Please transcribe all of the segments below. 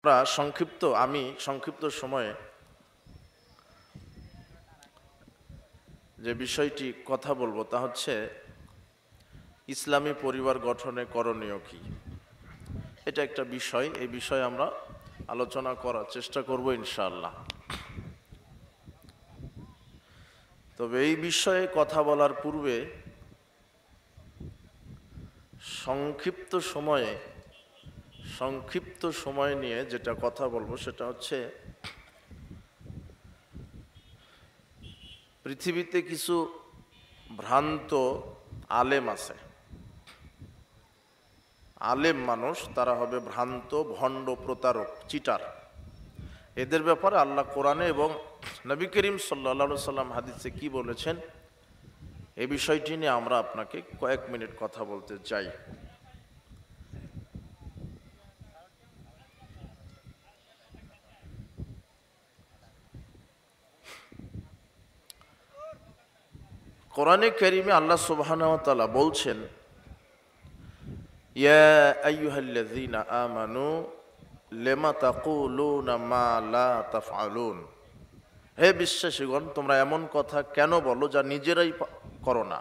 আমি সংক্ষিপ্ত সময়ে যে বিষয়টি কথা বলবো তা হচ্ছে ইসলামী পরিবার গঠনে করণীয় কি। এটা একটা বিষয়, এই বিষয়ে আমরা আলোচনা করার চেষ্টা করব ইনশাআল্লাহ। তবে এই বিষয়ে কথা বলার পূর্বে সংক্ষিপ্ত সময় নিয়ে যেটা কথা বলবো সেটা হচ্ছে পৃথিবীতে কিছু ভ্রান্ত আলেম আছে, আলেম মানুষ, তারা হবে ভ্রান্ত, ভণ্ড, প্রতারক, চিটার। এদের ব্যাপারে আল্লাহ কোরআনে এবং নবী করিম সাল্লাল্লাহু সাল্লাম হাদিসে কি বলেছেন, এই বিষয়টি নিয়ে আমরা আপনাকে কয়েক মিনিট কথা বলতে চাই। কোরআনে কারিমে আল্লাহ সুবহানাহু ওয়া তাআলা বলছেন, ইয়া আইয়ুহাল্লাযীনা আমানু লিমা তাকুলুনা মা লা তাফআলুন। হে বিশ্বাসীগণ, তোমরা এমন কথা কেন বলো যা নিজেরাই করো না?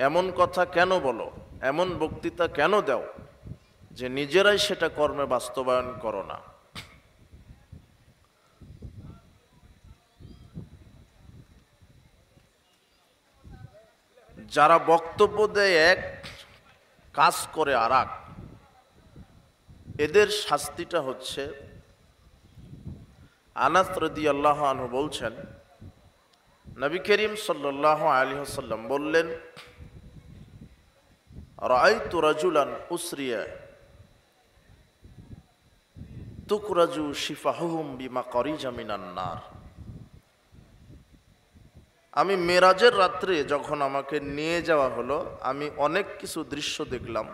এমন কথা কেন বলো, এমন বক্তৃতা কেন দাও যে নিজেরাই সেটা কর্মে বাস্তবায়ন করো না? যারা বক্তব্য দেয় এক, কাজ করে আর এক, এদের শাস্তিটা হচ্ছে, আনাস রাদিয়াল্লাহু আনহু বলছেন, নবী করিম সাল্লাল্লাহু আলাইহি ওয়াসাল্লাম বললেন, রাআইতু রাজুলান উসরিয়া তুকরাজু শিফাহুহুম বিমাকারিজা মিনান নার। আমি মেরাজের রাত্রে যখন আমাকে নিয়ে যাওয়া হলো, আমি অনেক কিছু দৃশ্য দেখলাম।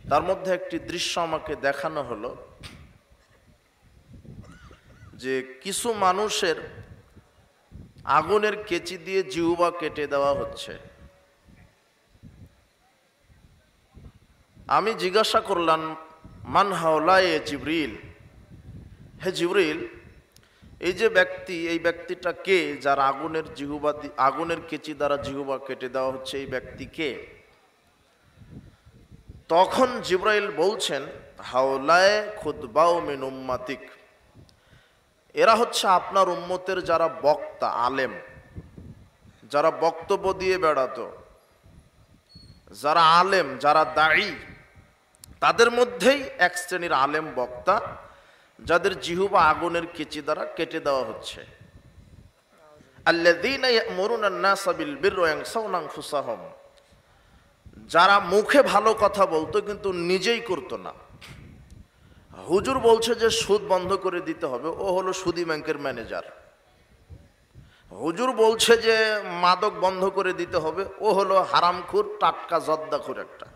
তার মধ্যে একটি দৃশ্য আমাকে দেখানো হলো যে কিছু মানুষের আগুনের কেচি দিয়ে জিহ্বা কেটে দেওয়া হচ্ছে। আমি জিজ্ঞাসা করলাম, মান হাওলায়ে জিবরিল, হে জিবরিল, এই যে ব্যক্তি, এই ব্যক্তিটা কে যার আগুনের কেচি দ্বারা জিহ্বা কেটে দেওয়া হচ্ছে, এই ব্যক্তি কে? তখন জিবরাইল বলছেন, হাওলায়ে খুতবাউ মিন উম্মাতিক, এরা হচ্ছে আপনার উম্মতের যারা বক্তা, আলেম, যারা বক্তব্য দিয়ে বেড়াতো, যারা আলেম, যারা দাঈ, তাদের মধ্যেই এক শ্রেণীর আলেম বক্তা যাদের জিহ্বা আগুনের কেচি দ্বারা কেটে দেওয়া হচ্ছে। আল্লাযীনা ইয়া'মুরুনা আন-নাসা বিল বিররি ওয়া ইয়ানসাউনা আনফুসাহুম, যারা মুখে ভালো কথা বলতো কিন্তু নিজেই করতো না। হুজুর বলছে যে সুদ বন্ধ করে দিতে হবে, ও হলো সুদী ব্যাংকের ম্যানেজার। হুজুর বলছে যে মাদক বন্ধ করে দিতে হবে, ও হলো হারামখোর, টাটকা জর্দাখোর একটা।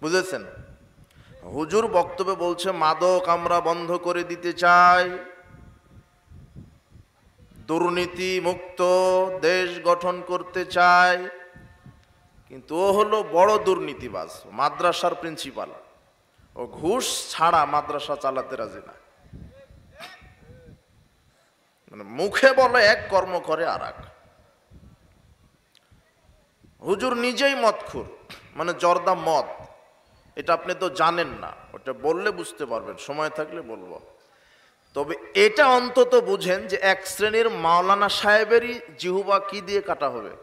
বুঝেছেন? হুজুর বক্তব্যে বলছে মাদক আমরা বন্ধ করে দিতে চাই, দুর্নীতি মুক্ত দেশ গঠন করতে চাই, কিন্তু ও হলো বড় দুর্নীতিবাজ, মাদ্রাসার প্রিন্সিপাল। ও ঘুষ ছাড়া মাদ্রাসা চালাতে রাজি না। মানে মুখে বলে এক, কর্ম করে আর এক। হুজুর নিজেই মদখোর, মানে জর্দা মদ। এটা আপনি তো জানেন না, ওটা বললে বুঝতে পারবেন, সময় থাকলে বলবো। তবে এটা অন্তত বুঝেন যে এক শ্রেণীর মাওলানা সাহেবেরই জিহ্বা কি দিয়ে কাটা হবে?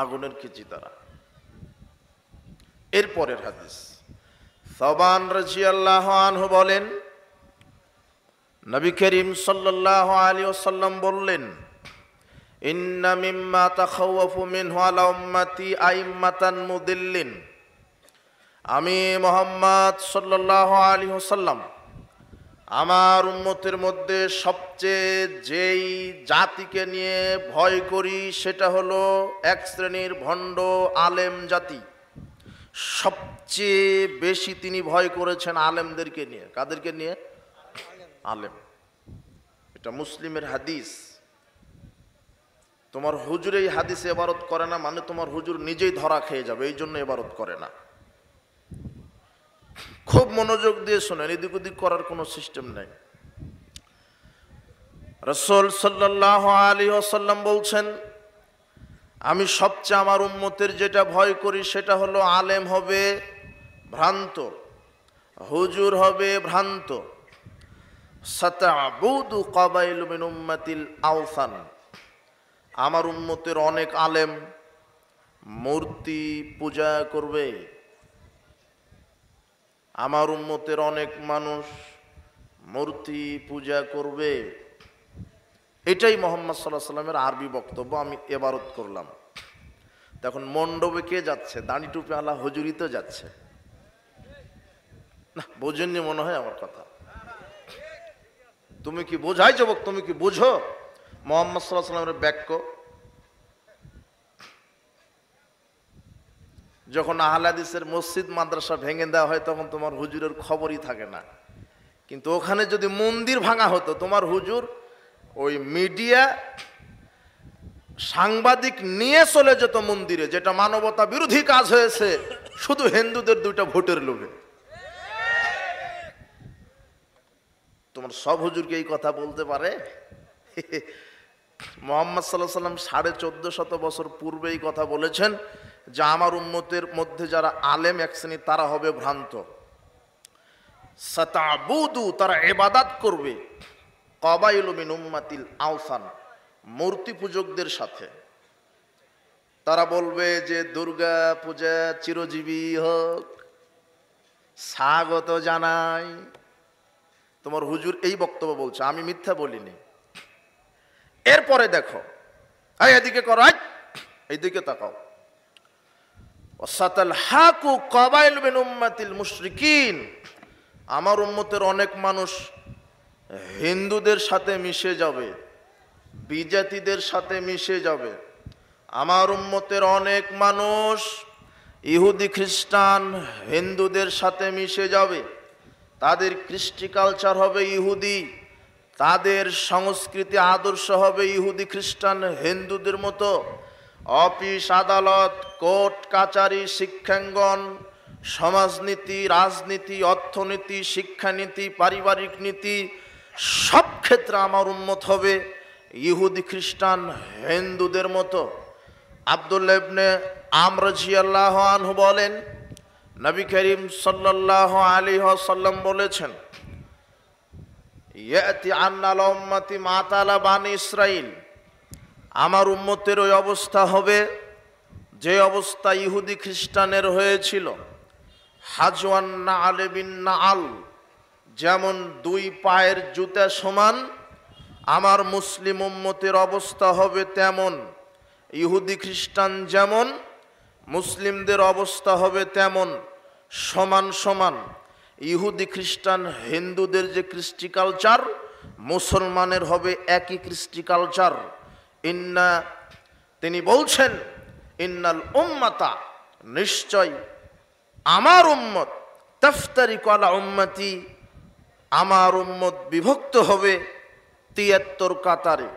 আগুনের কেচি দ্বারা। এরপরের হাদিস, সাওবান রাদিয়াল্লাহু আনহু বলেন, নবী করিম সাল্লাল্লাহু আলাইহি ওয়াসাল্লাম বললেন, ইন্না মিম্মা তাখাওয়াফু মিনহু আলা উম্মতি আইম্মাতান মুদিল্লিন। আমি মুহাম্মদ সাল্লাল্লাহু আলাইহি ওয়াসাল্লাম আমার উম্মতের মধ্যে সবচেয়ে যেই জাতিকে নিয়ে ভয় করি সেটা হলো এক শ্রেণীর ভণ্ড আলেম জাতি। সবচেয়ে বেশি তিনি ভয় করেছেন আলেমদেরকে নিয়ে। কাদেরকে নিয়ে? আলেম। এটা মুসলিমের হাদিস। তোমার হুজুর এই হাদিসে ইবারত করে না, মানে তোমার হুজুর নিজেই ধরা খেয়ে যাবে, এই জন্য ইবারত করে না। খুব মনোযোগ দিয়ে শোনেন, এদিক ওদিক করার কোনো সিস্টেম নাই। রাসূল সাল্লাল্লাহু আলাইহি ওয়াসাল্লাম বলছেন, আমি সবচেয়ে আমার উম্মতের যেটা ভয় করি সেটা হলো আলেম হবে ভ্রান্ত, হুজুর হবে ভ্রান্ত। সাতাবুদু কাবাইলু মিন উম্মাতিল আওসান, আমার উম্মতের অনেক আলেম মূর্তি পূজা করবে। আমার উম্মতের অনেক মানুষ মূর্তি পূজা করবে। এটাই মুহাম্মদ সাল্লাল্লাহু আলাইহি ওয়াসাল্লামের আরবি বক্তব্য, আমি ইবারত করলাম। তখন মণ্ডপে কে যাচ্ছে? দাড়ি টুপি আলা হুজুরই তো যাচ্ছে না। বোঝেননি মনে হয় আমার কথা। তুমি কি বোঝাই যুবক, তুমি কি বুঝো মুহাম্মদ সাল্লাল্লাহু আলাইহি ওয়াসাল্লামের বাক্য? যখন আহলে হাদিসের মসজিদ মাদ্রাসা ভেঙে দেওয়া হয় তখন তোমার হুজুরের খবরই থাকে না। কিন্তু ওখানে যদি মন্দির ভাঙা হতো, তোমার হুজুর ওই মিডিয়া সাংবাদিক নিয়ে চলে যেত মন্দিরে, যেটা মানবতা বিরোধী কাজ হয়েছে শুধু হিন্দুদের 2টা ভোটের লোভে। তোমার সব হুজুরকে এই কথা বলতে পারে? মুহাম্মদ সাল্লাল্লাহু আলাইহি ওয়াসাল্লাম 1450 বছর পূর্বে এই কথা বলেছেন যে আমার উম্মতের মধ্যে যারা আলেম এক শ্রেণী তারা হবে ভ্রান্ত। সাতাবুদু, তারা ইবাদত করবে, কাবাইলু মিন উম্মাতিল আওসান, মূর্তি পূজকদের সাথে। তারা বলবে যে দুর্গা পূজা চিরজীবী হোক, স্বাগত জানাই। তোমার হুজুর এই বক্তব্য বলছে, আমি মিথ্যা বলিনি। এরপরে দেখো, এই এদিকে করো, এইদিকে তাকাও। ওয়াসাতালহাকু কাবাইলু মিন উম্মাতিল মুশরিকিন, আমার উম্মতের অনেক মানুষ হিন্দুদের সাথে মিশে যাবে, বিজাতিদের সাথে মিশে যাবে। আমার উম্মতের অনেক মানুষ ইহুদি খ্রিস্টান হিন্দুদের সাথে মিশে যাবে। তাদের কৃষ্টি কালচার হবে ইহুদি, তাদের সংস্কৃতি আদর্শ হবে ইহুদি খ্রিস্টান হিন্দুদের মতো। অফিস আদালত, কোর্ট কাচারি, শিক্ষাঙ্গন, সমাজনীতি, রাজনীতি, অর্থনীতি, শিক্ষানীতি, পারিবারিক নীতি, সব ক্ষেত্রে আমার উম্মত হবে ইহুদি খ্রিস্টান হিন্দুদের মতো। আব্দুল্লাহ ইবনে আমর রাদিয়াল্লাহু আনহু বলেন, নবী করিম সাল্লাল্লাহু আলাইহি ওয়াসাল্লাম বলেছেন, ইয়াতি আন্নাল উম্মতি মাতালা বানি ইসরাইল, আমার উম্মতের ওই অবস্থা হবে যে অবস্থা ইহুদি খ্রিস্টানের হয়েছিল। হাজওয়ান নাআল বিন নাআল, যেমন 2 পায়ের জুতা সমান আমার মুসলিম উম্মতের অবস্থা হবে তেমন। ইহুদি খ্রিস্টান যেমন, মুসলিমদের অবস্থা হবে তেমন, সমান সমান। ইহুদি খ্রিস্টান হিন্দুদের যে কৃষ্টি কালচার, মুসলমানের হবে একই কৃষ্টি কালচার। তিনি বলছেন, ইন্নাল উম্মাতা, নিশ্চয় আমার উম্মত, তাফতারিকু আলা উম্মতি, আমার উম্মত বিভক্ত হবে 73 কাতারে।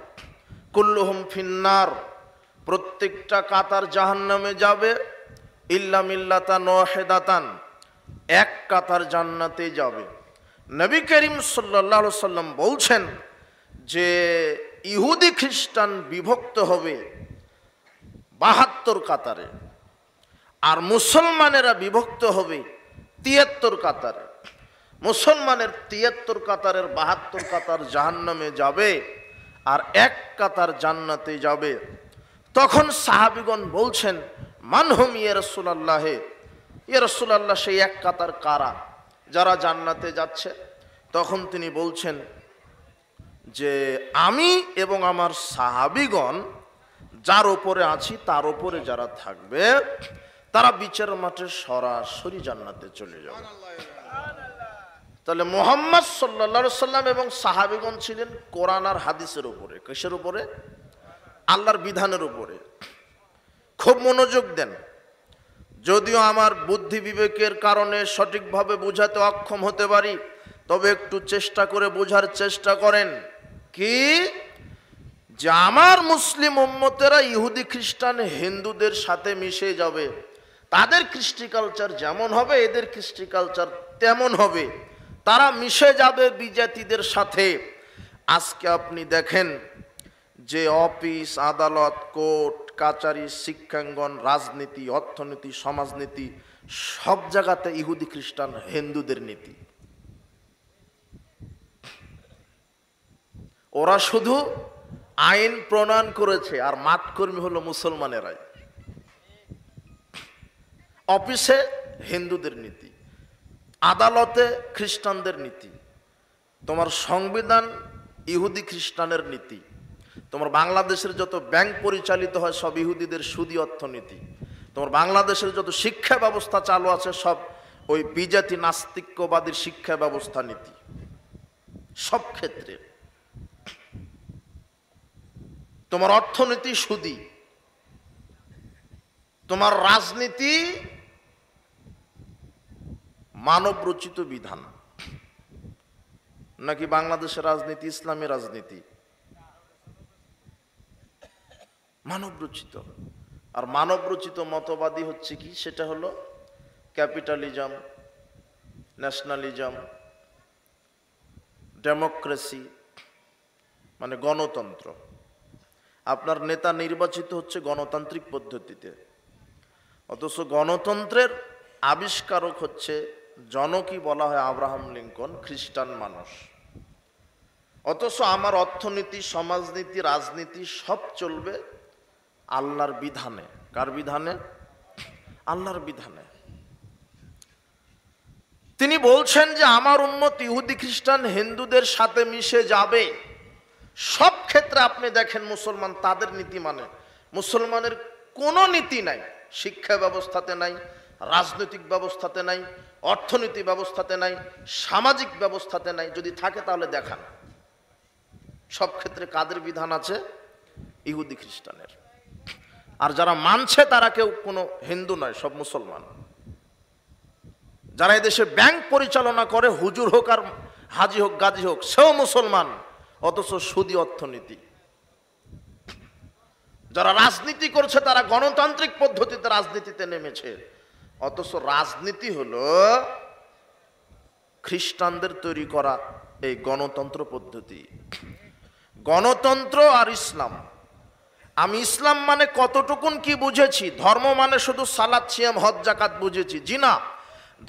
কুল্লুহুম ফিন্নার, প্রত্যেকটা কাতার জাহান্নামে যাবে। ইল্লা মিল্লাতান ওয়াহিদাতান, এক কাতার জান্নাতে যাবে। নবী করিম সাল্লাল্লাহু আলাইহি ওয়াসাল্লাম বলছেন যে ইহুদি খ্রিস্টান বিভক্ত হবে 72 কাতারে, আর মুসলমানেরা বিভক্ত হবে 73 কাতারে। মুসলমানের 73 কাতারের 72 কাতার জাহান্নামে যাবে আর এক কাতার জান্নাতে যাবে। তখন সাহাবীগণ বলছেন, মানহুম ইয়া রাসূলুল্লাহ, ইয়া রাসূলুল্লাহ, সেই এক কাতার কারা যারা জান্নাতে যাচ্ছে? তখন তিনি বলছেন যে আমি এবং আমার সাহাবীগণ যার উপরে আছি তার উপরে যারা থাকবে তারা বিচারের মাঠে সরাসরি জান্নাতে চলে যাবে। তাহলে মুহাম্মদ সাল্লাল্লাহু আলাইহি সাল্লাম এবং সাহাবীগণ ছিলেন কোরআন আর হাদিসের উপরে। কিসের উপরে? আল্লাহর বিধানের উপরে। খুব মনোযোগ দেন। যদিও আমার বুদ্ধি বিবেকের কারণে সঠিকভাবে বোঝাতে অক্ষম হতে পারি, তবে একটু চেষ্টা করে বোঝার চেষ্টা করেন। কি যে আমার মুসলিম উম্মতেরা ইহুদি খ্রিস্টান হিন্দুদের সাথে মিশে যাবে, তাদের কৃষ্টি কালচার যেমন হবে এদের কৃষ্টি কালচার তেমন হবে, তারা মিশে যাবে বিজাতিদের সাথে। আজকে আপনি দেখেন যে অফিস আদালত কোর্ট কাচারি শিক্ষাঙ্গন রাজনীতি অর্থনীতি সমাজনীতি সব জায়গাতে ইহুদি খ্রিস্টান হিন্দুদের নীতি। ওরা শুধু আইন প্রণয়ন করেছে আর মাঠকর্মী হলো মুসলমানেরাই। অফিসে হিন্দুদের নীতি, আদালতে খ্রিস্টানদের নীতি, তোমার সংবিধান ইহুদি খ্রিস্টানের নীতি, তোমার বাংলাদেশের যত ব্যাংক পরিচালিত হয় সব ইহুদিদের সুদী অর্থনীতি, তোমার বাংলাদেশের যত শিক্ষা ব্যবস্থা চালু আছে সব ওই বিজাতি নাস্তিক্যবাদীর শিক্ষা ব্যবস্থা নীতি। সব ক্ষেত্রে তোমার অর্থনীতি সুদী, তোমার রাজনীতি মানব রচিত বিধান। নাকি বাংলাদেশের রাজনীতি ইসলামী রাজনীতি? মানব রচিত। আর মানব রচিত মতবাদী হচ্ছে কি? সেটা হলো ক্যাপিটালিজম, ন্যাশনালিজম, ডেমোক্রেসি, মানে গণতন্ত্র। আপনার নেতা নির্বাচিত হচ্ছে গণতান্ত্রিক পদ্ধতিতে, অথচ গণতন্ত্রের আবিষ্কারক হচ্ছে জনকই বলা হয় আব্রাহাম লিঙ্কন, খ্রিস্টান মানুষ। অথচ আমার অর্থনীতি সমাজনীতি রাজনীতি সব চলবে আল্লাহর বিধানে। কার বিধানে? আল্লাহর বিধানে। তিনি বলছেন যে আমার উম্মত ইহুদি খ্রিস্টান হিন্দুদের সাথে মিশে যাবে। সব ক্ষেত্রে আপনি দেখেন মুসলমান তাদের নীতি মানে, মুসলমানের কোনো নীতি নাই, শিক্ষা ব্যবস্থাতে নাই, রাজনৈতিক ব্যবস্থাতে নাই, অর্থনীতি ব্যবস্থাতে নাই, সামাজিক ব্যবস্থাতে নাই। যদি থাকে তাহলে দেখান। সব ক্ষেত্রে কাদের বিধান আছে? ইহুদি খ্রিস্টানের। আর যারা মানছে তারা কেউ কোনো হিন্দু নয়, সব মুসলমান। যারা এদেশে ব্যাংক পরিচালনা করে, হুজুর হোক আর হাজি হোক গাজী হোক, সেও মুসলমান, অথচ সুদী অর্থনীতি। যারা রাজনীতি করছে তারা গণতান্ত্রিক পদ্ধতিতে রাজনীতিতে নেমেছে, অথচ রাজনীতি হলো খ্রিস্টানদের তৈরি করা এই গণতন্ত্র পদ্ধতি। গণতন্ত্র আর ইসলাম, আমি ইসলাম মানে কতটুকুন কি বুঝেছি? ধর্ম মানে শুধু সালাত সিয়াম হজ জাকাত বুঝেছি? জি না,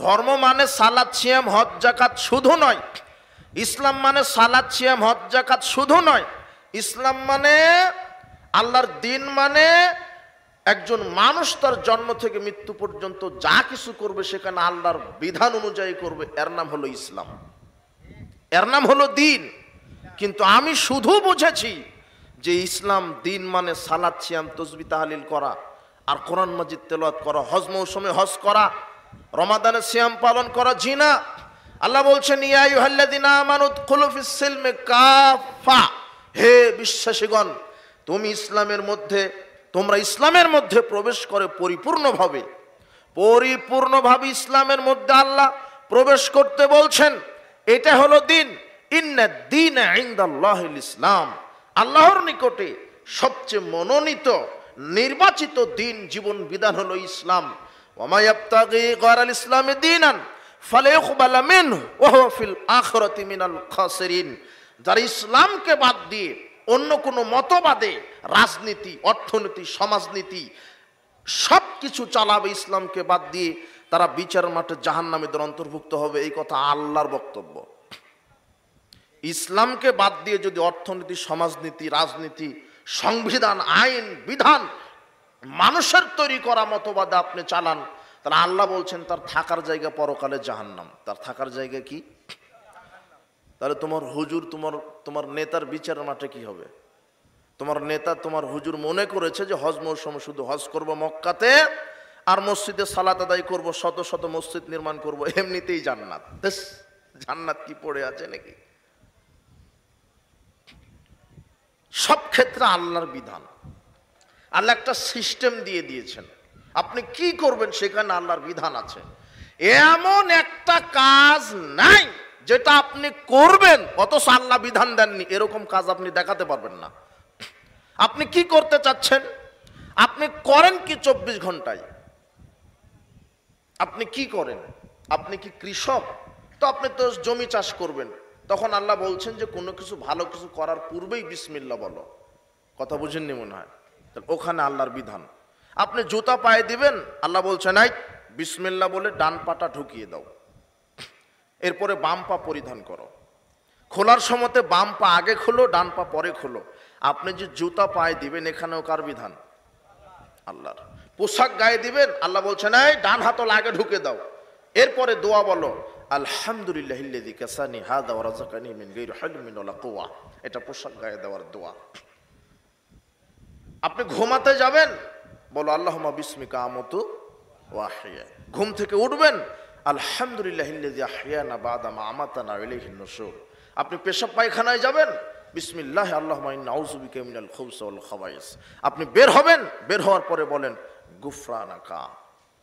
ধর্ম মানে সালাত সিয়াম হজ জাকাত শুধু নয়। ইসলাম মানে সালাত সিয়াম হজ জাকাত শুধু নয়। ইসলাম মানে আল্লাহর দিন, মানে একজন মানুষ তার জন্ম থেকে মৃত্যু পর্যন্ত যা কিছু করবে সেখানে আল্লাহর বিধান অনুযায়ী করবে, এর নাম হলো ইসলাম, এর নাম হলো দিন। কিন্তু আমি শুধু বুঝেছি যে ইসলাম দিন মানে সালাত সিয়াম তসবিহ তাহলিল করা আর কোরআন মাজিদ তেলাওয়াত করা, হজ মৌসুমে হজ করা, রমাদানে সিয়াম পালন করা। জি না, আল্লাহ বলছেন ইয়া আইয়ুহাল্লাযিনা আমানু উদখুলু ফিস সিলমি কাফা, হে বিশ্বাসীগণ তুমি ইসলামের মধ্যে, তোমরা ইসলামের মধ্যে প্রবেশ করে পরিপূর্ণভাবে। পরিপূর্ণভাবে ইসলামের মধ্যে আল্লাহ প্রবেশ করতে বলছেন, এটা হলো দিন। ইন্নাদ দীনা ইনদাল্লাহিল ইসলাম, আল্লাহর নিকটে সবচেয়ে মনোনীত নির্বাচিত দিন জীবন বিধান হলো ইসলাম। ওয়া মা ইয়াবতাগি গায়রাল ইসলামি দীনান ফালা ইউকবালা মিনহু ওয়া হুয়া ফিল আখিরাতি মিনাল খাসিরিন। যারা ইসলামকে বাদ দিয়ে অন্য কোনো মতবাদে রাজনীতি অর্থনীতি সমাজনীতি সব কিছু চালাবে, ইসলামকে বাদ দিয়ে তারা বিচার মাঠে জাহান্নামীদের অন্তর্ভুক্ত হবে। এই কথা আল্লাহর বক্তব্য। ইসলামকে বাদ দিয়ে যদি অর্থনীতি সমাজনীতি রাজনীতি সংবিধান আইন বিধান মানুষের তৈরি করা মতবাদে আপনি চালান, তাহলে আল্লাহ বলছেন তার থাকার জায়গা পরকালে জাহান্নাম। তার থাকার জায়গা কি? তাহলে তোমার হুজুর তোমার নেতার বিচারের মাঠে কি হবে? তোমার নেতা তোমার হুজুর মনে করেছে যে হজ মৌসুমে শুধু হজ করব মক্কাতে আর মসজিদে সালাত আদায় করব, শত শত মসজিদ নির্মাণ করব, এমনিতেই জান্নাত। জান্নাত কি পড়ে আছে নাকি? সব ক্ষেত্রে আল্লাহর বিধান। আল্লাহ একটা সিস্টেম দিয়ে দিয়েছেন, আপনি কি করবেন সেখানে আল্লাহর বিধান আছে। এমন একটা কাজ নাই যেটা আপনি করবেন অথচ আল্লাহ বিধান দেননি, এরকম কাজ আপনি দেখাতে পারবেন না। আপনি কি করতে চাচ্ছেন? আপনি করেন কি 24 ঘন্টায়? আপনি কি করেন? আপনি কি কৃষক? তো আপনি তো জমি চাষ করবেন, তখন আল্লাহ বলছেন যে কোনো কিছু ভালো কিছু করার পূর্বেই বিসমিল্লাহ বলো। কথা বুঝেননি মনে হয়? তাহলে ওখানে আল্লাহর বিধান। আপনি জুতা পায়ে দিবেন, আল্লাহ বলছেন এই বিসমিল্লাহ বলে ডান পাটা ঢুকিয়ে দাও, এরপরে বাম পা পরিধান করো। খোলার সময়তে বাম পা আগে খোলো, ডান পা পরে খোলো। আপনি যে জুতা পায়ে দিবেন এখানেও কার বিধান? আল্লাহর। পোশাক গায়ে দিবেন, আল্লাহ বলছেন এই ডান হাতল আগে ঢুকে দাও, এরপরে দোয়া বলো আলহামদুলিল্লাহিল্লাযী কাসানি হাযা ওয়া রাযাকানি মিন গায়রি হাওলিন ওয়ালা কুওয়া। এটা পোশাক গায়ে দেওয়ার দোয়া। আপনি ঘুমাতে যাবেন, বলো আল্লাহুম্মা বিসমিকা আমুতু ওয়া আহইয়া। ঘুম থেকে উঠবেন, আলহামদুলিল্লাহিল্লাযী আহইয়ানা বা'দা মা আমাতানা ওয়া ইলাইহিন নুশুর। আপনি পেশাব পায়খানায় যাবেন, বিসমিল্লাহ আল্লাহুম্মা ইন্না আউযু বিকা মিনাল খুবসি ওয়াল খাবাইস। আপনি বের হবেন, বের হওয়ার পরে বলেন গুফরানাকা।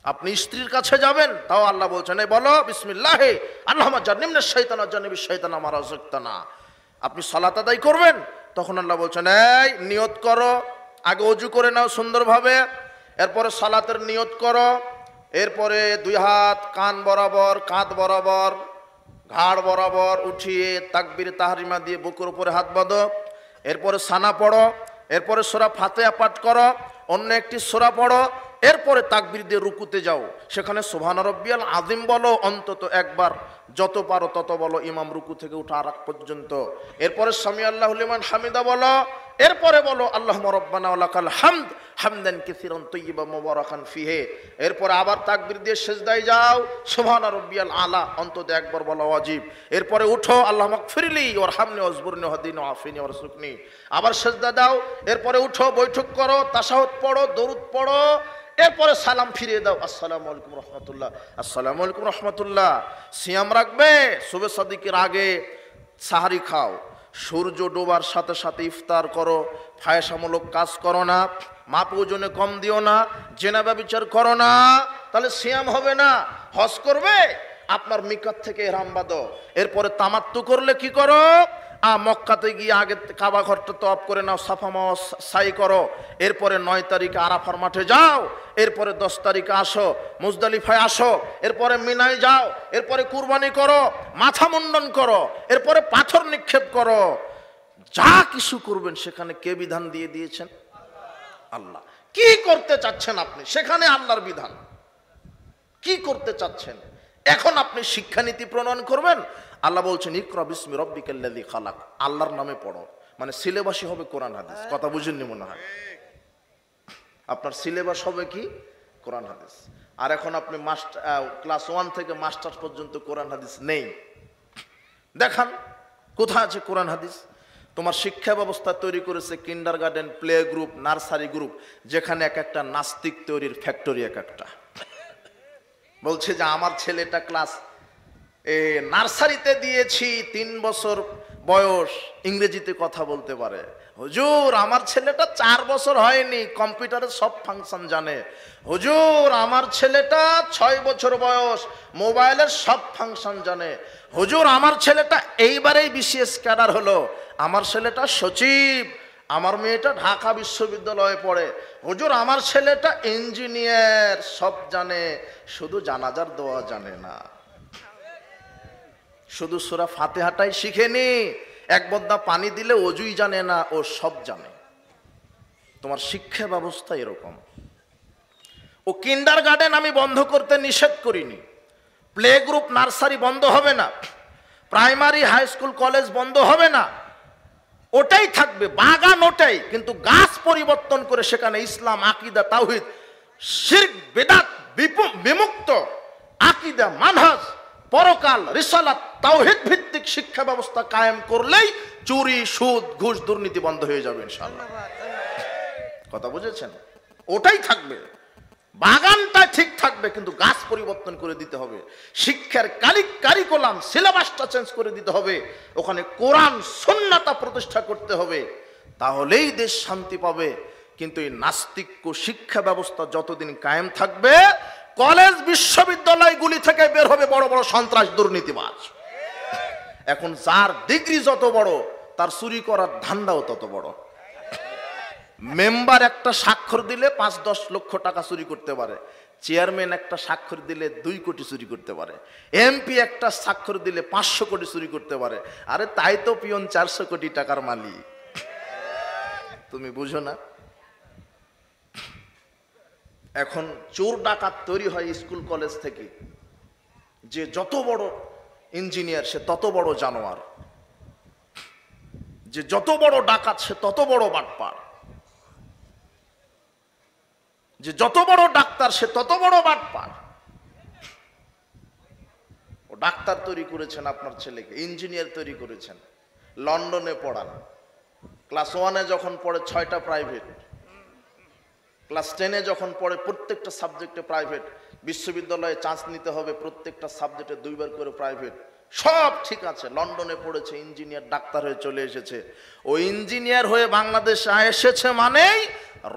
আপনি স্ত্রীর কাছে যাবেন, তাও আল্লাহ বলছেন এই বলো বিসমিল্লাহ আল্লাহুম্মা জান্নিবনাশ শাইতানা জান্নিবিশ শাইতানা মা রাযাকতানা। আপনি সালাত আদায় করবেন, তখন আল্লাহ বলছেন এই নিয়ত করো, আগে ওযু করে নাও সুন্দরভাবে, এরপরে সালাতের নিয়ত করো, এরপরে দুই হাত কান বরাবর, কাঁধ বরাবর, ঘাড় বরাবর উঠিয়ে তাকবীর তাহরিমা দিয়ে বুকের উপরে হাত বাঁধো, এরপরে সানা পড়ো, এরপরে সূরা ফাতিহা পাঠ করো, অন্য একটি সূরা পড়ো, এরপরে তাকবীর দিয়ে রুকুতে যাও, সেখানে সুবহান রাব্বিয়াল আযীম বলো অন্তত একবার, যত পারো তত বলো ইমাম রুকু থেকে উঠা আগ পর্যন্ত। এরপরে সামি আল্লাহু লিমান হামিদা বলো, এরপরে বলো আল্লাহুম্মা রাব্বানা ওয়া লাকাল হামদ হামদান কাসীরান তাইয়্যিবান মুবারাকান ফিহি। এরপরে আবার তাকবীর দিয়ে সিজদায় যাও, সুবহান রাব্বিয়াল আলা অন্তত একবার বলা ওয়াজিব। এরপরে উঠো আল্লাহুম্মা গফিরলি ওয়ারহামনি ওয়াজবুরনি ওয়াহদিনি ওয়াআফিনি ওয়ারযুকনি, আবার সিজদা দাও, এরপরে উঠো বৈঠক করো, তাশাহুদ পড়ো, দরুদ পড়ো, এরপরে সালাম ফিরিয়ে দাও, আসসালামু আলাইকুম রহমতুল্লাহ, আসসালামু আলাইকুম রহমতুল্লাহ। সিয়াম রাখবে, শুবে সাদিকের আগে সাহারি খাও, সূর্য ডোবার সাথে সাথে ইফতার করো, ফায়সামূলক কাজ করো না, মাপ ওজনে কম দিও না, জেনা ব্যভিচার করো না, তাহলে সিয়াম হবে না। হজ করবে, আপনার মিকাত থেকে ইহরাম বাঁধো, এরপরে তামাত্তু করলে কি করো, মক্কাতে গিয়ে আগে কাবা ঘরটা তওয়াফ করে নাও, সাফা মারওয়া সাই করো, এরপরে 9 তারিখে আরাফার মাঠে যাও, এরপরে 10 তারিখে আসো মুজদালিফায় আসো, এরপরে মিনায় যাও, এরপরে কুরবানি করো, মাথা মুন্ডন করো, এরপরে পাথর নিক্ষেপ করো। যা কিছু করবেন সেখানে কে বিধান দিয়ে দিয়েছেন? আল্লাহ। কি করতে চাচ্ছেন আপনি? সেখানে আল্লাহর বিধান। কি করতে চাচ্ছেন? এখন আপনি শিক্ষানীতি প্রণয়ন করবেন, আল্লাহ বলছেন ইকরা বিসমি রাব্বিকাল্লাযী খালাক, আল্লাহর নামে পড়ো, মানে সিলেবাসই হবে কোরআন হাদিস। কথা বুঝেননি মনে হয়? আপনার সিলেবাস হবে কি? কোরআন হাদিস। আর এখন আপনি ক্লাস 1 থেকে মাস্টার্স পর্যন্ত কোরআন হাদিস নেই। দেখান কোথায় আছে কোরআন হাদিস? তোমার শিক্ষা ব্যবস্থা তৈরি করেছে kindergarten, play group, nursery group, যেখানে এক একটা নাস্তিক তৈরির ফ্যাক্টরি এক একটা। বলছে যে আমার ছেলেটা ক্লাস নার্সারিতে দিয়েছি, 3 বছর বয়স, ইংরেজিতে কথা বলতে পারে। হুজুর আমার ছেলেটা 4 বছর হয়নি, কম্পিউটারের সব ফাংশন জানে। হুজুর আমার ছেলেটা 6 বছর বয়স, মোবাইলের সব ফাংশন জানে। হুজুর আমার ছেলেটা এইবারেই বিসিএস ক্যাডার হলো। আমার ছেলেটা সচিব। আমার মেয়েটা ঢাকা বিশ্ববিদ্যালয়ে পড়ে। হুজুর আমার ছেলেটা ইঞ্জিনিয়ার। সব জানে, শুধু জানাজার দোয়া জানে না, শুধু সূরা ফাতিহাটাই শিখেনি। এক বদ্দা পানি দিলে অজুই জানে না, ও সব জানে। তোমার শিক্ষা ব্যবস্থা এরকম। ও কিন্ডারগার্টেন আমি বন্ধ করতে নিষেধ করিনি, প্লে গ্রুপ, নার্সারি বন্ধ হবে না, প্রাইমারি, হাই স্কুল, কলেজ বন্ধ হবে না, ওটাই থাকবে, বাগান ওটাই, কিন্তু গাছ পরিবর্তন করে সেখানে ইসলাম, আকীদা, তাওহীদ, শিরক, বিদআত বিমুক্ত আকীদা, মানহাজ, পরকাল, রিসালাত, তাওহীদ ভিত্তিক শিক্ষা ব্যবস্থা কায়েম করলেই চুরি, সুদ, ঘুষ, দুর্নীতি বন্ধ হয়ে যাবে ইনশাআল্লাহ। কথা বুঝেছেন? ওটাই থাকবে, বাগানটা ঠিক থাকবে, কিন্তু গাছ পরিবর্তন করে দিতে হবে। শিক্ষার কারিকুলাম, সিলেবাসটা চেঞ্জ করে দিতে হবে। ওখানে কোরআন সুন্নাহটা প্রতিষ্ঠা করতে হবে, তাহলেই দেশ শান্তি পাবে। কিন্তু এই নাস্তিক্য শিক্ষা ব্যবস্থা যতদিন কায়েম থাকবে, কলেজ বিশ্ববিদ্যালয়গুলি থেকে বের হবে বড় বড় সন্ত্রাস, দুর্নীতিবাজ। এখন যার ডিগ্রি যত বড়, তার চুরি করার ধান্দাও তত বড়। মেম্বার একটা স্বাক্ষর দিলে 5-10 লক্ষ টাকা চুরি করতে পারে, চেয়ারম্যান একটা স্বাক্ষর দিলে 2 কোটি চুরি করতে পারে, এমপি একটা স্বাক্ষর দিলে 500 কোটি চুরি করতে পারে। আরে তাই তো পিয়ন 400 কোটি টাকার মালিক। তুমি বুঝো না? এখন চোর ডাকাত তৈরি হয় স্কুল কলেজ থেকে, যে যত বড় ইঞ্জিনিয়ার সে তত বড় জানোয়ার, যে যত বড় ডাকাত সে তত বড় বাটপার, যে যত বড় ডাক্তার সে তত বড় বাটপার। ও ডাক্তার তৈরি করেছেন আপনার ছেলেকে, ইঞ্জিনিয়ার তৈরি করেছেন, লন্ডনে পড়ান, ক্লাস 1-এ যখন পড়ে 6টা প্রাইভেট, ক্লাস 10-এ যখন পড়ে প্রত্যেকটা সাবজেক্টে প্রাইভেট, বিশ্ববিদ্যালয়ে চান্স নিতে হবে প্রত্যেকটা সাবজেক্টে 2 বার করে প্রাইভেট, সব ঠিক আছে, লন্ডনে পড়েছে, ইঞ্জিনিয়ার ডাক্তার হয়ে চলে এসেছে। ও ইঞ্জিনিয়ার হয়ে বাংলাদেশে এসেছে মানেই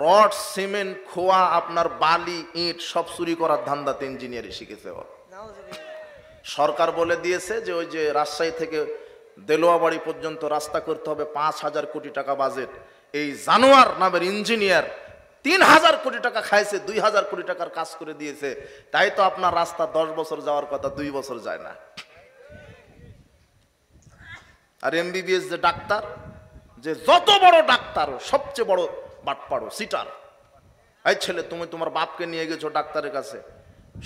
রড সিমেন্ট খোয়া আপনার বালি ইট সব চুরি করার ধান্দাতে ইঞ্জিনিয়ারই শিখেছে। সরকার বলে দিয়েছে যে ওই যে রাজশাহী থেকে দেলোয়াবাড়ি পর্যন্ত রাস্তা করতে হবে 5,000 কোটি টাকা বাজেট। এই জানোয়ার নামের ইঞ্জিনিয়ার 3,000 কোটি টাকা খাইছে, 2,000 কোটি টাকার কাজ করে দিয়েছে। তাই তো আপনার রাস্তা 10 বছর যাওয়ার কথা 2 বছর যায় না। আর এমবিবিএস যে ডাক্তার, যে যত বড় ডাক্তার সবচেয়ে বড় বাটপাড়ো সিটার। এই ছেলে তুমি তোমার বাপকে নিয়ে গেছো ডাক্তারের কাছে,